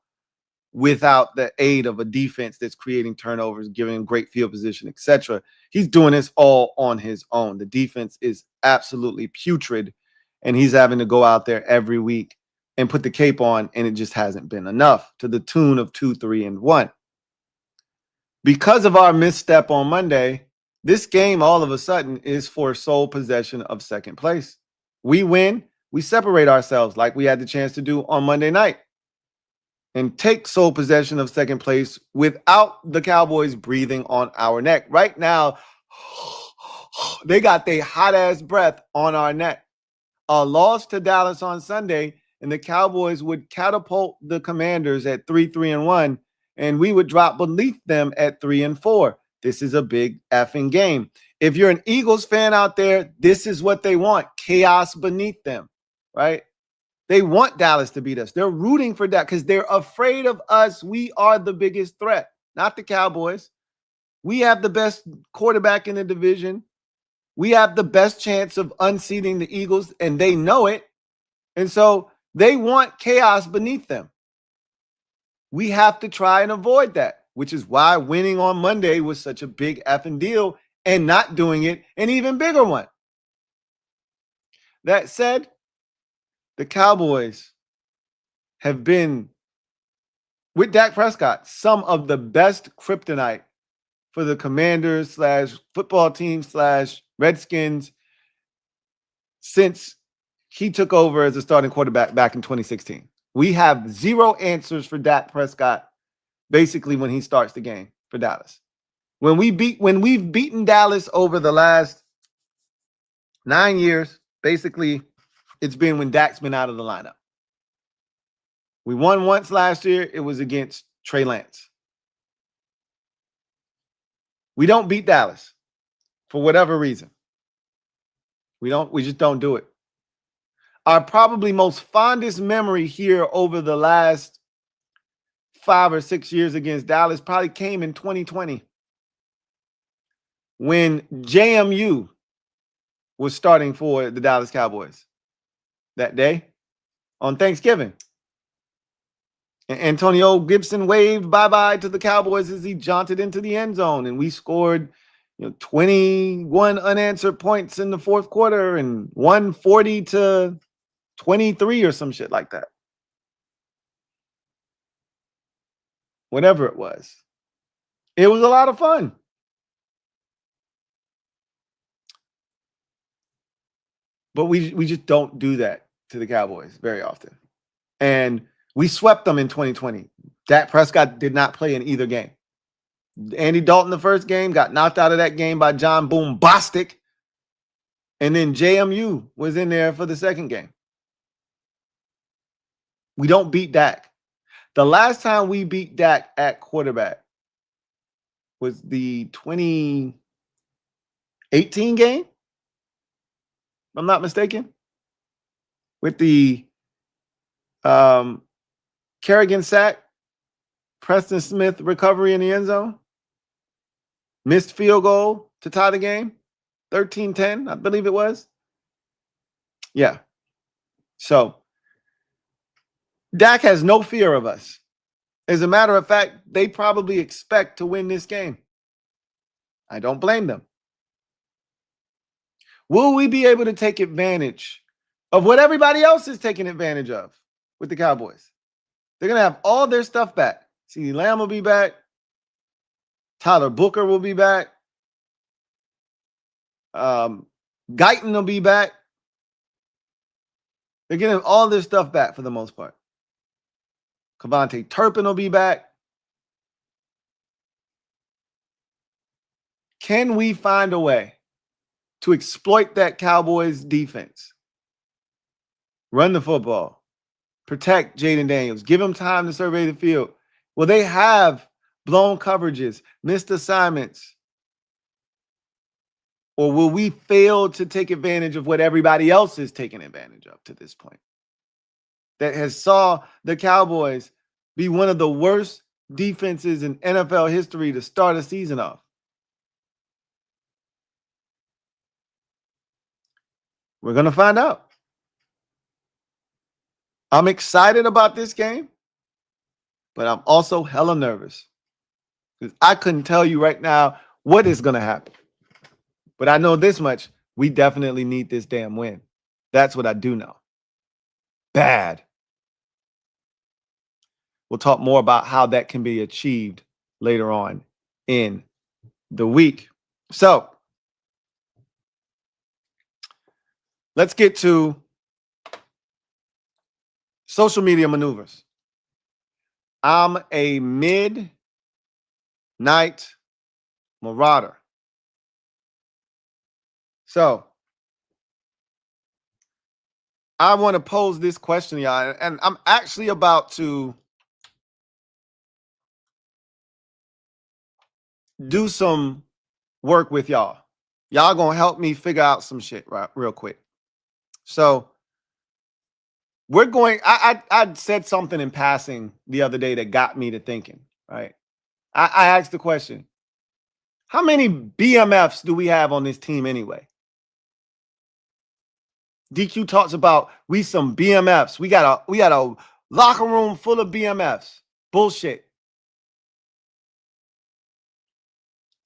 without the aid of a defense that's creating turnovers, giving him great field position, etc. He's doing this all on his own. The defense is absolutely putrid, and he's having to go out there every week and put the cape on, and it just hasn't been enough, to the tune of 2-3-1. Because of our misstep on Monday, this game all of a sudden is for sole possession of second place. We win, we separate ourselves like we had the chance to do on Monday night, and take sole possession of second place without the Cowboys breathing on our neck. Right now, they got their hot-ass breath on our neck. A loss to Dallas on Sunday, and the Cowboys would catapult the Commanders at 3-3-1, and we would drop beneath them at 3-4. This is a big effing game. If you're an Eagles fan out there, this is what they want: chaos beneath them, right? They want Dallas to beat us. They're rooting for that because they're afraid of us. We are the biggest threat, not the Cowboys. We have the best quarterback in the division. We have the best chance of unseating the Eagles, and they know it. And so they want chaos beneath them. We have to try and avoid that, which is why winning on Monday was such a big effing deal, and not doing it an even bigger one. That said, the Cowboys have been, with Dak Prescott, some of the best kryptonite for the Commanders / football team / Redskins since he took over as a starting quarterback back in 2016. We have zero answers for Dak Prescott basically when he starts the game for Dallas. When we've beaten Dallas over the last 9 years, basically it's been when Dak's been out of the lineup. We won once last year. It was against Trey Lance. We don't beat Dallas for whatever reason. We just don't do it. Our probably most fondest memory here over the last 5 or 6 years against Dallas probably came in 2020. when JMU was starting for the Dallas Cowboys that day on Thanksgiving. And Antonio Gibson waved bye-bye to the Cowboys as he jaunted into the end zone, and we scored 21 unanswered points in the fourth quarter and won 40-23 or some shit like that. Whatever it was. It was a lot of fun. But we just don't do that to the Cowboys very often. And we swept them in 2020. Dak Prescott did not play in either game. Andy Dalton, the first game, got knocked out of that game by John Boom Bostic. And then JMU was in there for the second game. We don't beat Dak. The last time we beat Dak at quarterback was the 2018 game, if I'm not mistaken, with the Kerrigan sack, Preston Smith recovery in the end zone, missed field goal to tie the game, 13-10, I believe it was. Yeah. So Dak has no fear of us. As a matter of fact, they probably expect to win this game. I don't blame them. Will we be able to take advantage of what everybody else is taking advantage of with the Cowboys? They're going to have all their stuff back. CeeDee Lamb will be back. Tyler Booker will be back. Guyton will be back. They're getting all their stuff back for the most part. Kevontae Turpin will be back. Can we find a way to exploit that Cowboys defense? Run the football. Protect Jayden Daniels. Give him time to survey the field. Will they have blown coverages, missed assignments? Or will we fail to take advantage of what everybody else is taking advantage of to this point? That has saw the Cowboys be one of the worst defenses in NFL history to start a season off. We're going to find out. I'm excited about this game, but I'm also hella nervous because I couldn't tell you right now what is going to happen. But I know this much. We definitely need this damn win. That's what I do know. Bad. We'll talk more about how that can be achieved later on in the week. So let's get to social media maneuvers. I'm a midnight marauder. So I want to pose this question, y'all, and I'm actually about to do some work with y'all. Y'all gonna help me figure out some shit real quick. So we're going, I said something in passing the other day that got me to thinking, right? I asked the question, how many BMFs do we have on this team anyway? DQ talks about we some BMFs. We got a locker room full of BMFs. Bullshit.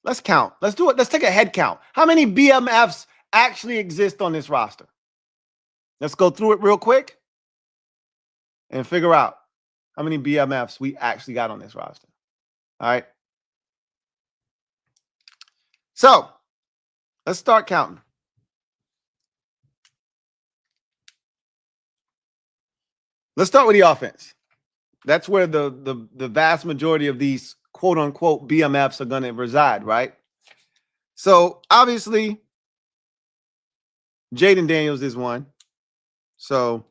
Let's count. Let's do it. Let's take a head count. How many BMFs actually exist on this roster? Let's go through it real quick and figure out how many BMFs we actually got on this roster. All right. So let's start counting. Let's start with the offense. That's where the vast majority of these quote unquote BMFs are going to reside, right? So obviously, Jayden Daniels is one. So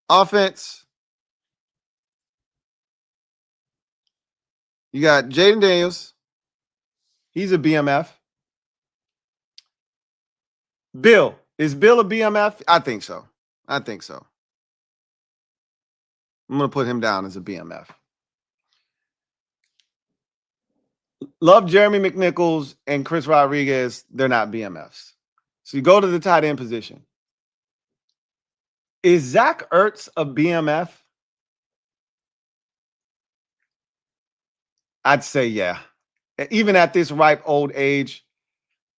offense, you got Jayden Daniels. He's a BMF. Bill. Is Bill a BMF? I think so. I'm going to put him down as a BMF. Love Jeremy McNichols and Chris Rodriguez. They're not BMFs. So you go to the tight end position. Is Zach Ertz a BMF? I'd say yeah. Even at this ripe old age,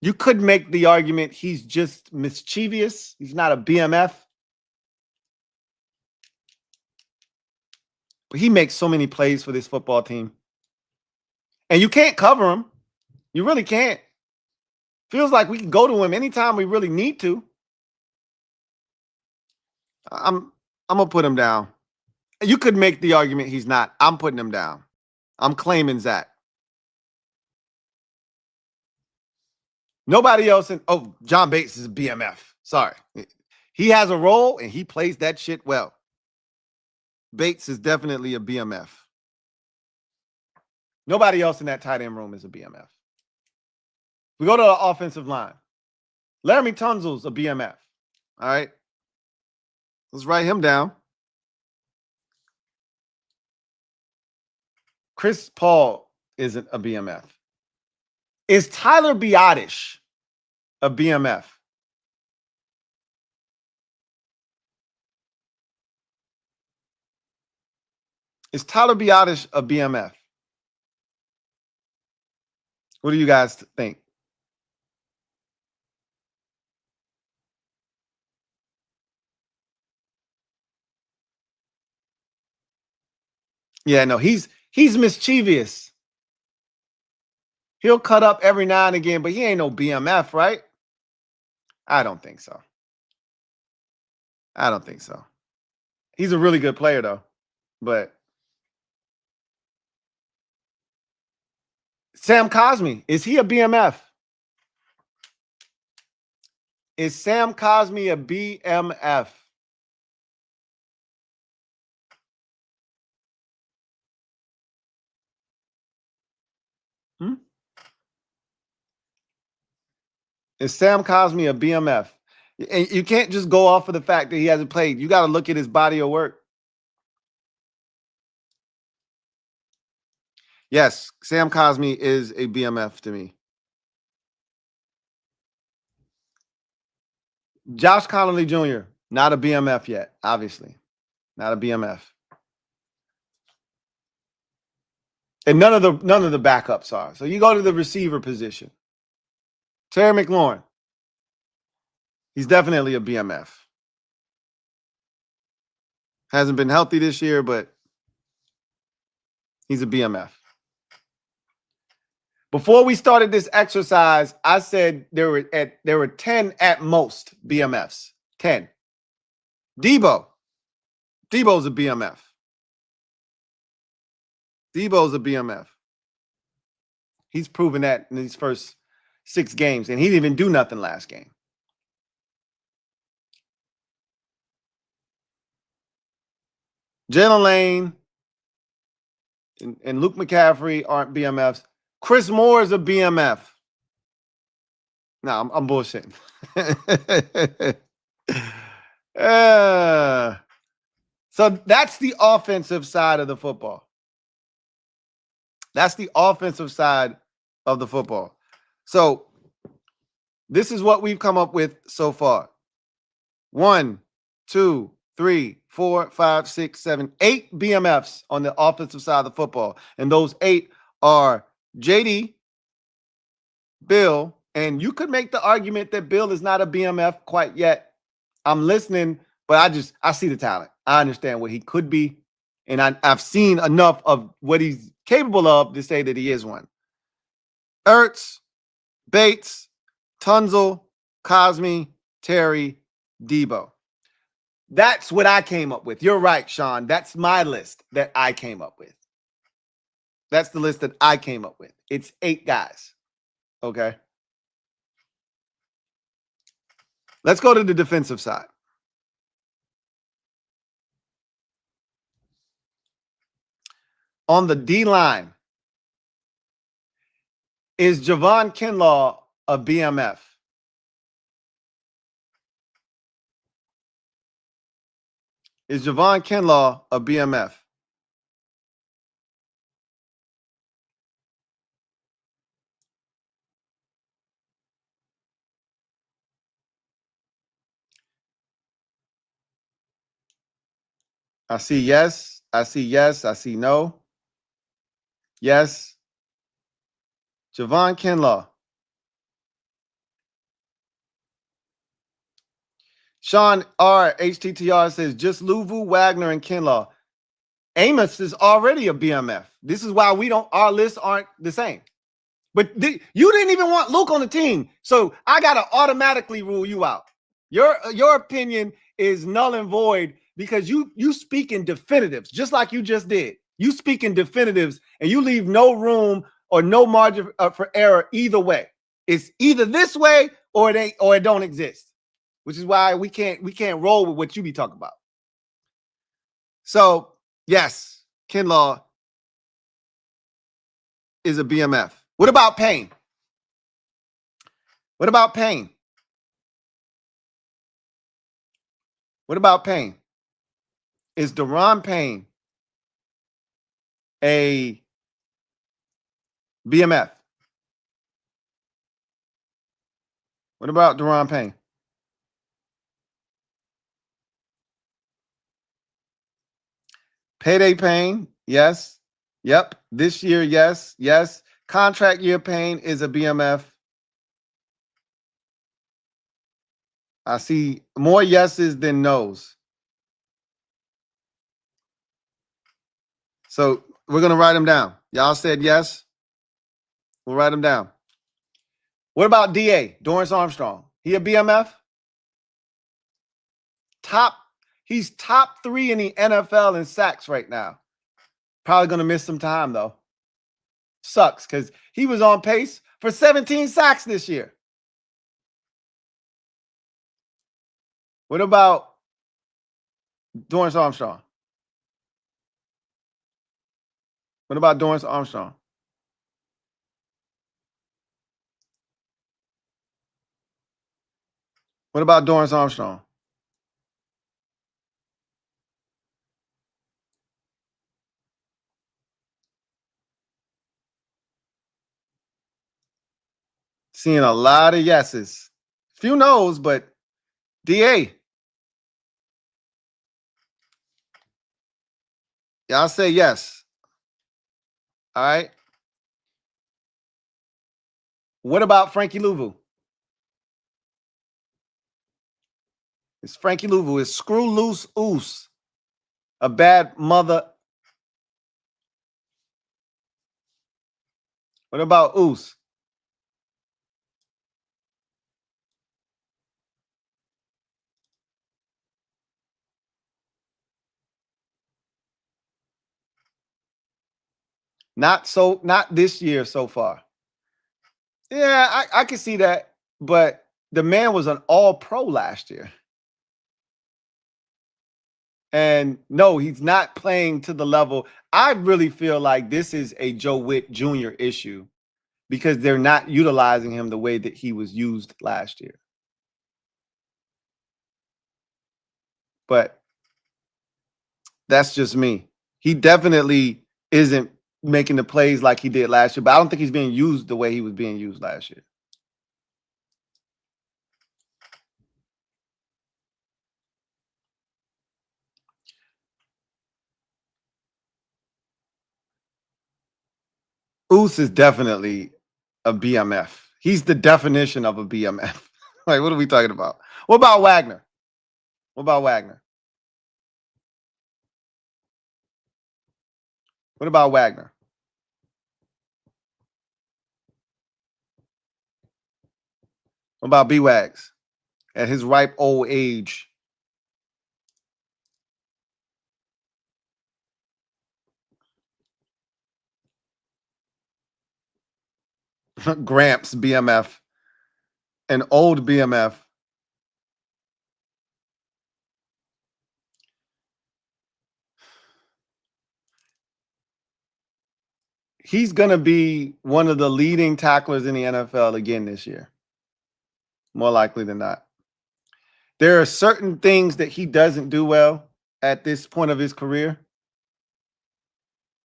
you could make the argument he's just mischievous. He's not a BMF. But he makes so many plays for this football team. And you can't cover him. You really can't. Feels like we can go to him anytime we really need to. I'm gonna put him down. You could make the argument he's not. I'm putting him down. I'm claiming Zach. Nobody else John Bates is a BMF. Sorry. He has a role and he plays that shit well. Bates is definitely a BMF. Nobody else in that tight end room is a BMF. We go to the offensive line. Laramie Tunsil's a BMF. All right. Let's write him down. Chris Paul isn't a BMF. Is Tyler Biadasz a BMF? Is Tyler Biadasz a BMF? What do you guys think? Yeah, no, he's mischievous. He'll cut up every now and again, but he ain't no BMF, right? I don't think so. I don't think so. He's a really good player, though. But Sam Cosmi, is he a BMF? Is Sam Cosmi a BMF? Is Sam Cosmi a BMF? And you can't just go off of the fact that he hasn't played. You got to look at his body of work. Yes, Sam Cosmi is a BMF to me. Josh Connolly Jr., not a BMF yet, obviously. Not a BMF. And none of the backups are. So you go to the receiver position. Terry McLaurin. He's definitely a BMF. Hasn't been healthy this year, but he's a BMF. Before we started this exercise, I said there were 10 at most BMFs. 10. Debo's a BMF. Debo's a BMF. He's proven that in these first 6 games, and he didn't even do nothing last game. Jalen Lane and Luke McCaffrey aren't BMFs. Chris Moore is a BMF. No, I'm bullshitting. So that's the offensive side of the football. That's the offensive side of the football. So this is what we've come up with so far. 1, 2, 3, 4, 5, 6, 7, 8 BMFs on the offensive side of the football. And those 8 are JD, Bill, and you could make the argument that Bill is not a BMF quite yet. I'm listening, but I see the talent. I understand what he could be, and I've seen enough of what he's capable of to say that he is one. Ertz, Bates, Tunsil, Cosmi, Terry, Debo. That's what I came up with. You're right, Sean. That's my list that I came up with. That's the list that I came up with. It's 8 guys. Okay. Let's go to the defensive side. On the D-line, is Javon Kinlaw a BMF? Is Javon Kinlaw a BMF? I see yes. I see yes. I see no. Yes. Javon Kinlaw. Sean R. HTTR says just Louvu, Wagner, and Kinlaw. Amos is already a BMF. This is why our lists aren't the same. But you didn't even want Luke on the team. So I gotta automatically rule you out. Your opinion is null and void because you speak in definitives, just like you just did. You speak in definitives and you leave no room or no margin for error either way. It's either this way or it don't exist. Which is why we can't roll with what you be talking about. So yes, Kinlaw is a BMF. What about Payne? What about Payne? What about Payne? Is Deron Payne a BMF? What about Deron Payne? Payday Payne, yes. Yep. This year, yes. Yes. Contract year Payne is a BMF. I see more yeses than nos. So we're going to write them down. Y'all said yes. We'll write them down. What about DA, Dorrance Armstrong? He a BMF? He's top 3 in the NFL in sacks right now. Probably going to miss some time, though. Sucks, because he was on pace for 17 sacks this year. What about Dorrance Armstrong? What about Dorrance Armstrong? What about Dorrance Armstrong? Seeing a lot of yeses. Few no's, but DA. Y'all say yes. All right. What about Frankie Louvu? It's Frankie Louvu. Is screw loose oos a bad mother? What about oos? Not this year so far. Yeah, I can see that. But the man was an all-pro last year. And no, he's not playing to the level. I really feel like this is a Joe Witt Jr. issue because they're not utilizing him the way that he was used last year. But that's just me. He definitely isn't making the plays like he did last year, but I don't think he's being used the way he was being used last year. Oos is definitely a BMF. He's the definition of a BMF. Like, what are we talking about? What about Wagner? What about Wagner? What about Wagner? What about B-Wags at his ripe old age? Gramps BMF, an old BMF. He's going to be one of the leading tacklers in the NFL again this year. More likely than not. There are certain things that he doesn't do well at this point of his career.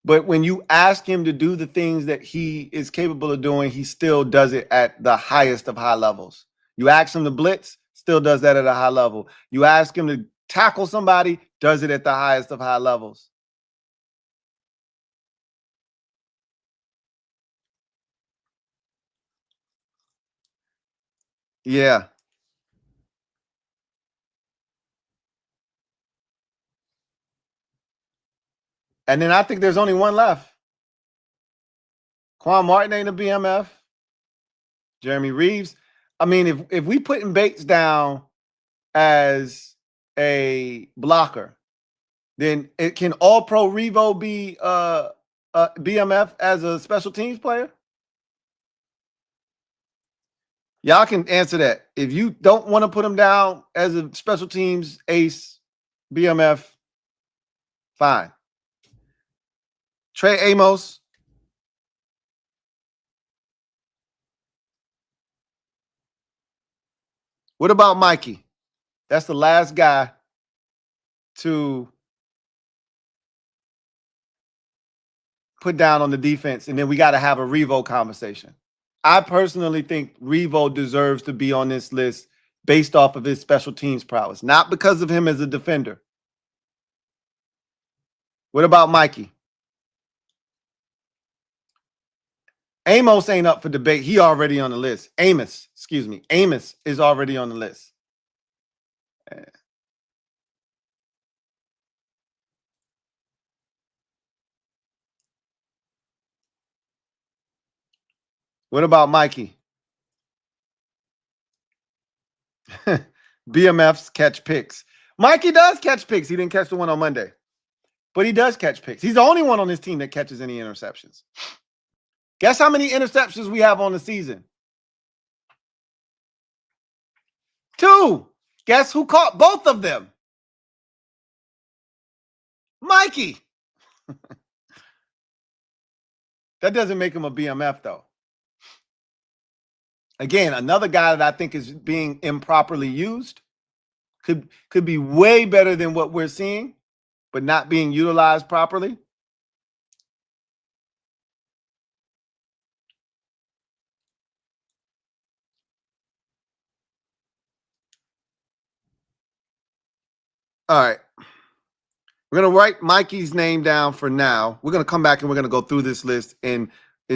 But when you ask him to do the things that he is capable of doing, he still does it at the highest of high levels. You ask him to blitz, still does that at a high level. You ask him to tackle somebody, does it at the highest of high levels. Yeah. And then I think there's only one left. Quan Martin ain't a BMF. Jeremy Reeves. I mean, if we putting Bates down as a blocker, then it can All Pro Revo be BMF as a special teams player? Y'all can answer that. If you don't want to put him down as a special teams ace BMF, fine. Trey Amos. What about Mikey? That's the last guy to put down on the defense, and then we got to have a Revo conversation. I personally think Revo deserves to be on this list based off of his special teams prowess, not because of him as a defender. What about Mikey? Amos ain't up for debate. He already on the list. Amos is already on the list. What about Mikey? BMFs catch picks. Mikey does catch picks. He didn't catch the one on Monday, but he does catch picks. He's the only one on this team that catches any interceptions. Guess how many interceptions we have on the season? 2. Guess who caught both of them? Mikey. That doesn't make him a BMF, though. Again, another guy that I think is being improperly used. Could be way better than what we're seeing, but not being utilized properly. All right. We're going to write Mikey's name down for now. We're going to come back and we're going to go through this list and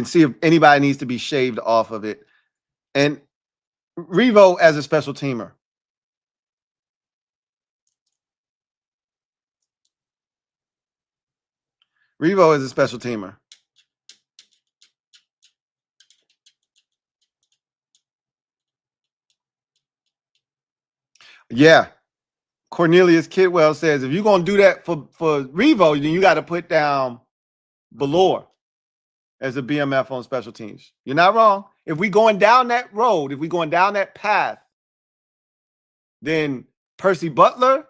see if anybody needs to be shaved off of it. And Revo as a special teamer. Revo is a special teamer. Yeah. Cornelius Kidwell says, if you're going to do that for Revo, then you got to put down Belore as a BMF on special teams. You're not wrong. If we going down that road, if we going down that path, then Percy Butler,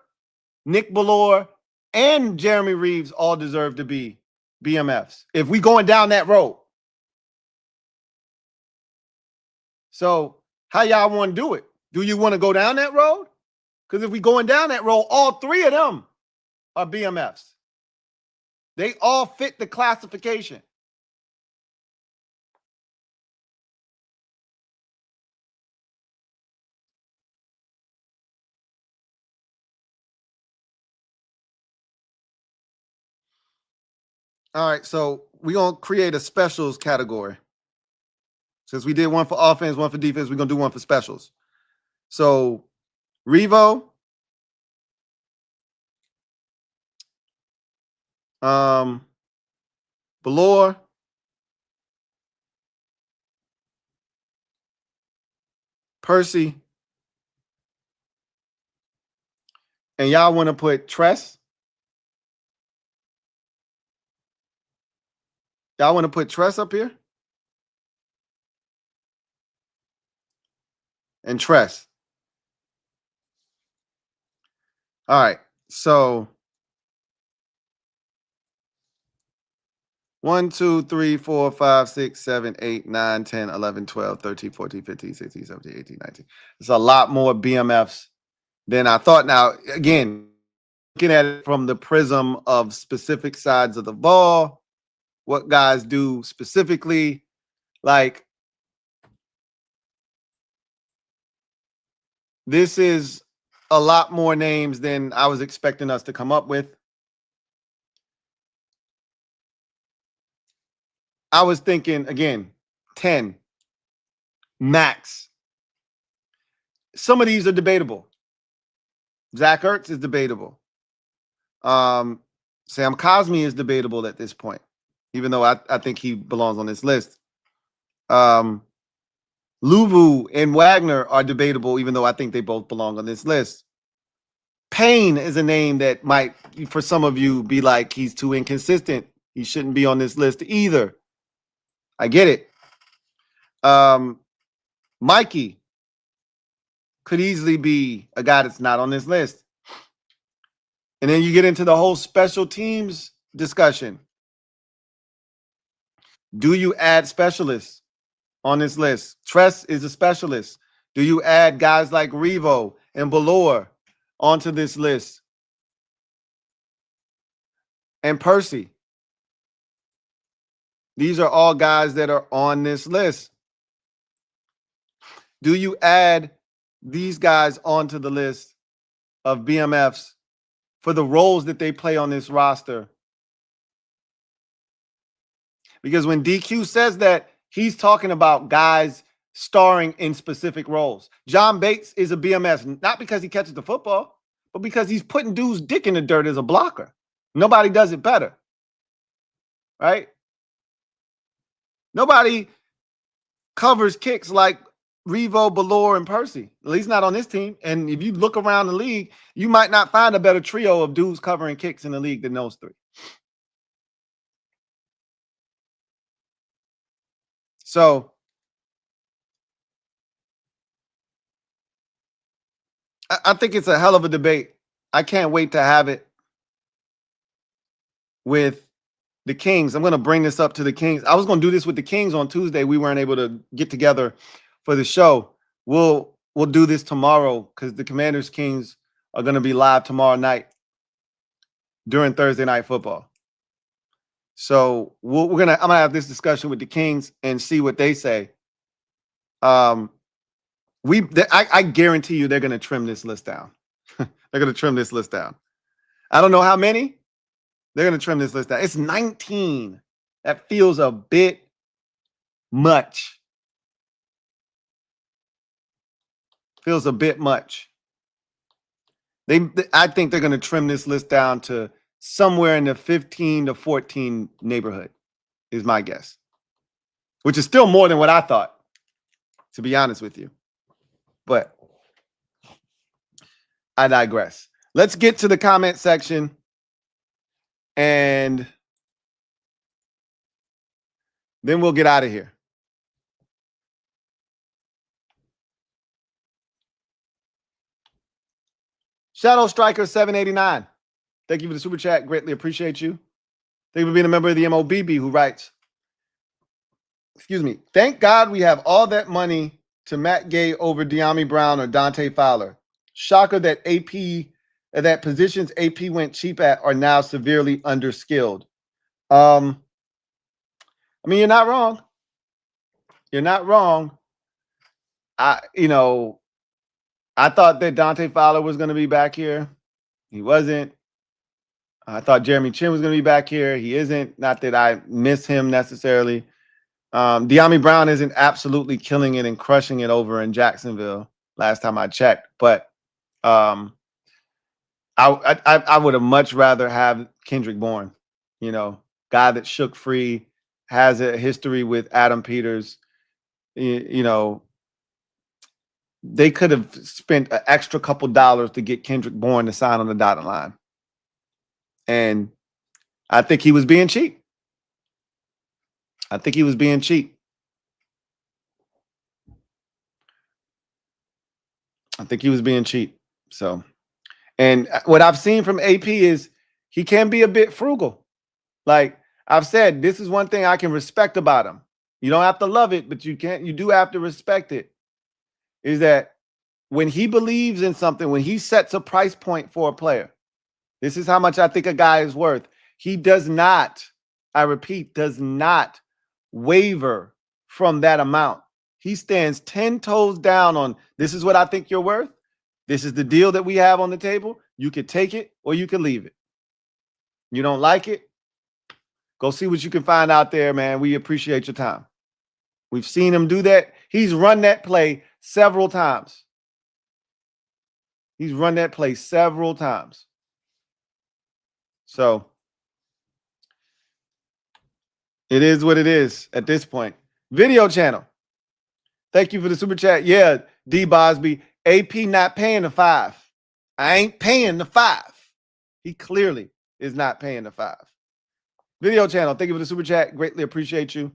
Nick Belore, and Jeremy Reeves all deserve to be BMFs. If we going down that road. So how y'all want to do it? Do you want to go down that road? Because if we going down that road, all 3 of them are BMFs. They all fit the classification. All right, so we're going to create a specials category. Since we did one for offense, one for defense, we're going to do one for specials. So Revo, Belore, Percy, and y'all want to put Tress? Y'all want to put Tress up here? And Tress. All right. So 1, 2, 3, 4, 5, 6, 7, 8, 9, 10, 11, 12, 13, 14, 15, 16, 17, 18, 19. It's a lot more BMFs than I thought. Now, again, looking at it from the prism of specific sides of the ball, what guys do specifically, like this is a lot more names than I was expecting us to come up with. I was thinking, again, 10 max. Some of these are debatable. Zach Ertz is debatable. Sam Cosmi is debatable at this point, even though I think he belongs on this list. Louie and Wagner are debatable, even though I think they both belong on this list. Payne is a name that might, for some of you, be like, he's too inconsistent. He shouldn't be on this list either. I get it. Mikey could easily be a guy that's not on this list. And then you get into the whole special teams discussion. Do you add specialists on this list? Tress is a specialist. Do you add guys like Revo and Ballore onto this list? And Percy. These are all guys that are on this list. Do you add these guys onto the list of BMFs for the roles that they play on this roster? Because when DQ says that, he's talking about guys starring in specific roles. John Bates is a BMS, not because he catches the football, but because he's putting dude's dick in the dirt as a blocker. Nobody does it better, right? Nobody covers kicks like Revo, Ballore, and Percy. At least not on this team. And if you look around the league, you might not find a better trio of dudes covering kicks in the league than those three. So I think it's a hell of a debate. I can't wait to have it with the Kings. I'm going to bring this up to the Kings. I was going to do this with the Kings on Tuesday. We weren't able to get together for the show. We'll do this tomorrow because the Commanders Kings are going to be live tomorrow night during Thursday Night Football. So I'm gonna have this discussion with the Kings and see what they say. I guarantee you they're gonna trim this list down. They're gonna trim this list down. I don't know how many. They're gonna trim this list down. It's 19. That feels a bit much. Feels a bit much. I think they're gonna trim this list down to somewhere in the 15 to 14 neighborhood is my guess, which is still more than what I thought, to be honest with you. But I digress. Let's get to the comment section and then we'll get out of here. Shadow Striker 789. Thank you for the super chat. Greatly appreciate you. Thank you for being a member of the MOBB who writes, excuse me, thank God we have all that money to Matt Gay over De'Ami Brown or Dante Fowler. Shocker that that positions AP went cheap at are now severely underskilled. I mean, you're not wrong. You're not wrong. I thought that Dante Fowler was going to be back here. He wasn't. I thought Jeremy Chin was going to be back here. He isn't. Not that I miss him necessarily. De'Ami Brown isn't absolutely killing it and crushing it over in Jacksonville last time I checked. But I would have much rather have Kendrick Bourne, guy that shook free, has a history with Adam Peters. They could have spent an extra couple dollars to get Kendrick Bourne to sign on the dotted line. And I think he was being cheap. I think he was being cheap. So, and what I've seen from AP is he can be a bit frugal. Like I've said, this is one thing I can respect about him. You don't have to love it, but you do have to respect it. Is that when he believes in something, when he sets a price point for a player, this is how much I think a guy is worth. He does not, I repeat, does not waver from that amount. He stands 10 toes down on this is what I think you're worth. This is the deal that we have on the table. You could take it or you could leave it. You don't like it? Go see what you can find out there, man. We appreciate your time. We've seen him do that. He's run that play several times. He's run that play several times. So it is what it is at this point. Video channel. Thank you for the super chat. Yeah, D. Bosby. AP not paying the 5. I ain't paying the 5. He clearly is not paying the 5. Video channel. Thank you for the super chat. Greatly appreciate you.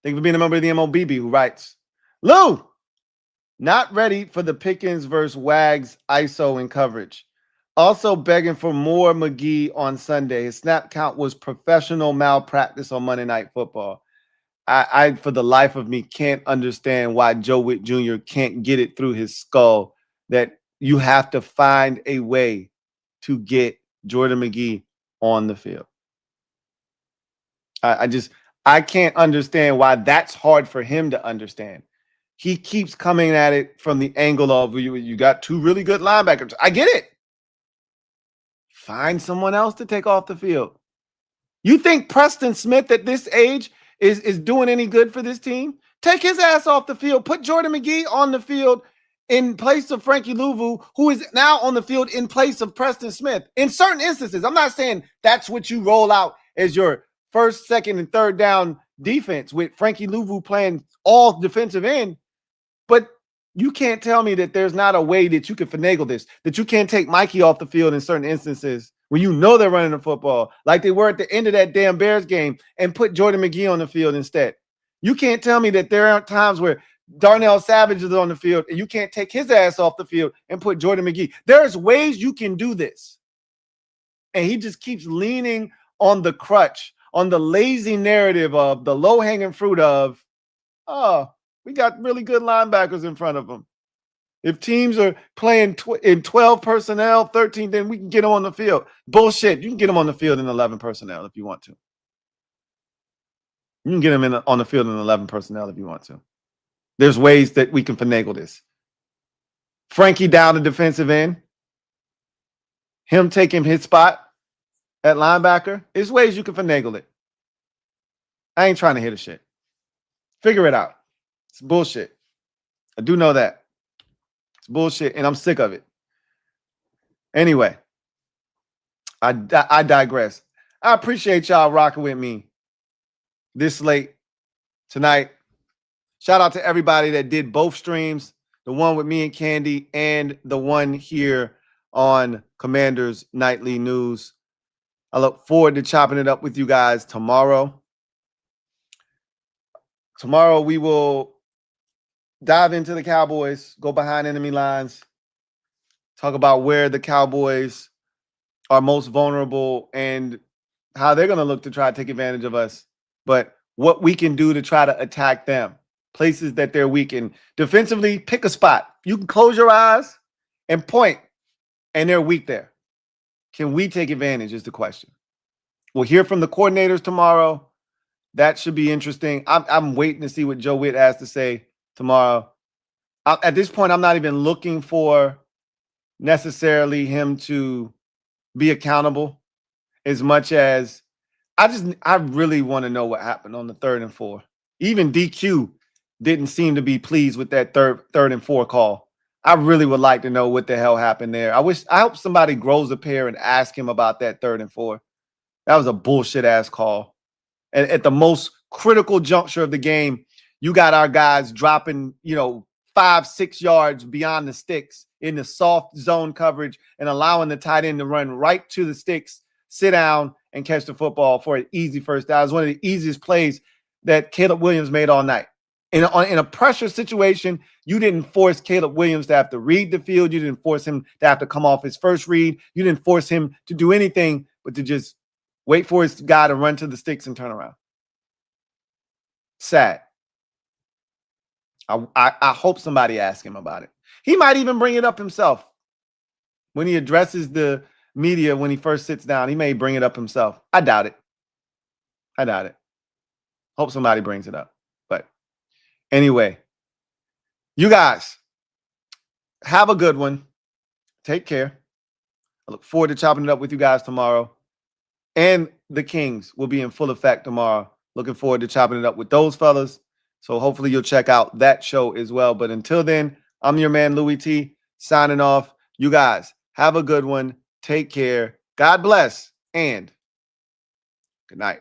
Thank you for being a member of the MOBB who writes, Lou, not ready for the Pickens versus Wags ISO in coverage. Also begging for more McGee on Sunday. His snap count was professional malpractice on Monday Night Football. I for the life of me, can't understand why Joe Witt Jr. can't get it through his skull that you have to find a way to get Jordan McGee on the field. I can't understand why that's hard for him to understand. He keeps coming at it from the angle of you got 2 really good linebackers. I get it. Find someone else to take off the field. You think Preston Smith at this age is doing any good for this team? Take his ass off the field. Put Jordan McGee on the field in place of Frankie Louvu, who is now on the field in place of Preston Smith. In certain instances, I'm not saying that's what you roll out as your first, second, and third down defense with Frankie Louvu playing all defensive end. But you can't tell me that there's not a way that you can finagle this, that you can't take Mikey off the field in certain instances when you know they're running the football like they were at the end of that damn Bears game and put Jordan McGee on the field instead. You can't tell me that there aren't times where Darnell Savage is on the field and you can't take his ass off the field and put Jordan McGee. There's ways you can do this. And he just keeps leaning on the crutch, on the lazy narrative of the low-hanging fruit of, oh, we got really good linebackers in front of them. If teams are playing in 12 personnel, 13, then we can get them on the field. Bullshit. You can get them on the field in 11 personnel if you want to. You can get them on the field in 11 personnel if you want to. There's ways that we can finagle this. Frankie down the defensive end. Him taking his spot at linebacker. There's ways you can finagle it. I ain't trying to hit a shit. Figure it out. It's bullshit. I do know that. It's bullshit, and I'm sick of it. Anyway, I digress. I appreciate y'all rocking with me this late tonight. Shout out to everybody that did both streams, the one with me and Candy and the one here on Commander's Nightly News. I look forward to chopping it up with you guys tomorrow. Tomorrow we will dive into the Cowboys, go behind enemy lines, talk about where the Cowboys are most vulnerable and how they're going to look to try to take advantage of us, but what we can do to try to attack them, places that they're weak in. Defensively, pick a spot. You can close your eyes and point, and they're weak there. Can we take advantage is the question. We'll hear from the coordinators tomorrow. That should be interesting. I'm waiting to see what Joe Witt has to say tomorrow. At this point, I'm not even looking for necessarily him to be accountable as much as I really want to know what happened on the 3rd and 4. Even DQ didn't seem to be pleased with that third and 4 call. I really would like to know what the hell happened there. I hope somebody grows a pair and ask him about that 3rd and 4. That was a bullshit ass call. And at the most critical juncture of the game, you got our guys dropping, 5-6 yards beyond the sticks in the soft zone coverage and allowing the tight end to run right to the sticks, sit down, and catch the football for an easy first down. It was one of the easiest plays that Caleb Williams made all night. In a pressure situation, you didn't force Caleb Williams to have to read the field. You didn't force him to have to come off his first read. You didn't force him to do anything but to just wait for his guy to run to the sticks and turn around. Sad. I hope somebody asks him about it. He might even bring it up himself. When he addresses the media, when he first sits down, he may bring it up himself. I doubt it. Hope somebody brings it up. But anyway, you guys, Have a good one. Take care. I look forward to chopping it up with you guys tomorrow. And the Kings will be in full effect tomorrow. Looking forward to chopping it up with those fellas. So hopefully you'll check out that show as well. But until then, I'm your man, Louie T, signing off. You guys have a good one. Take care. God bless. And good night.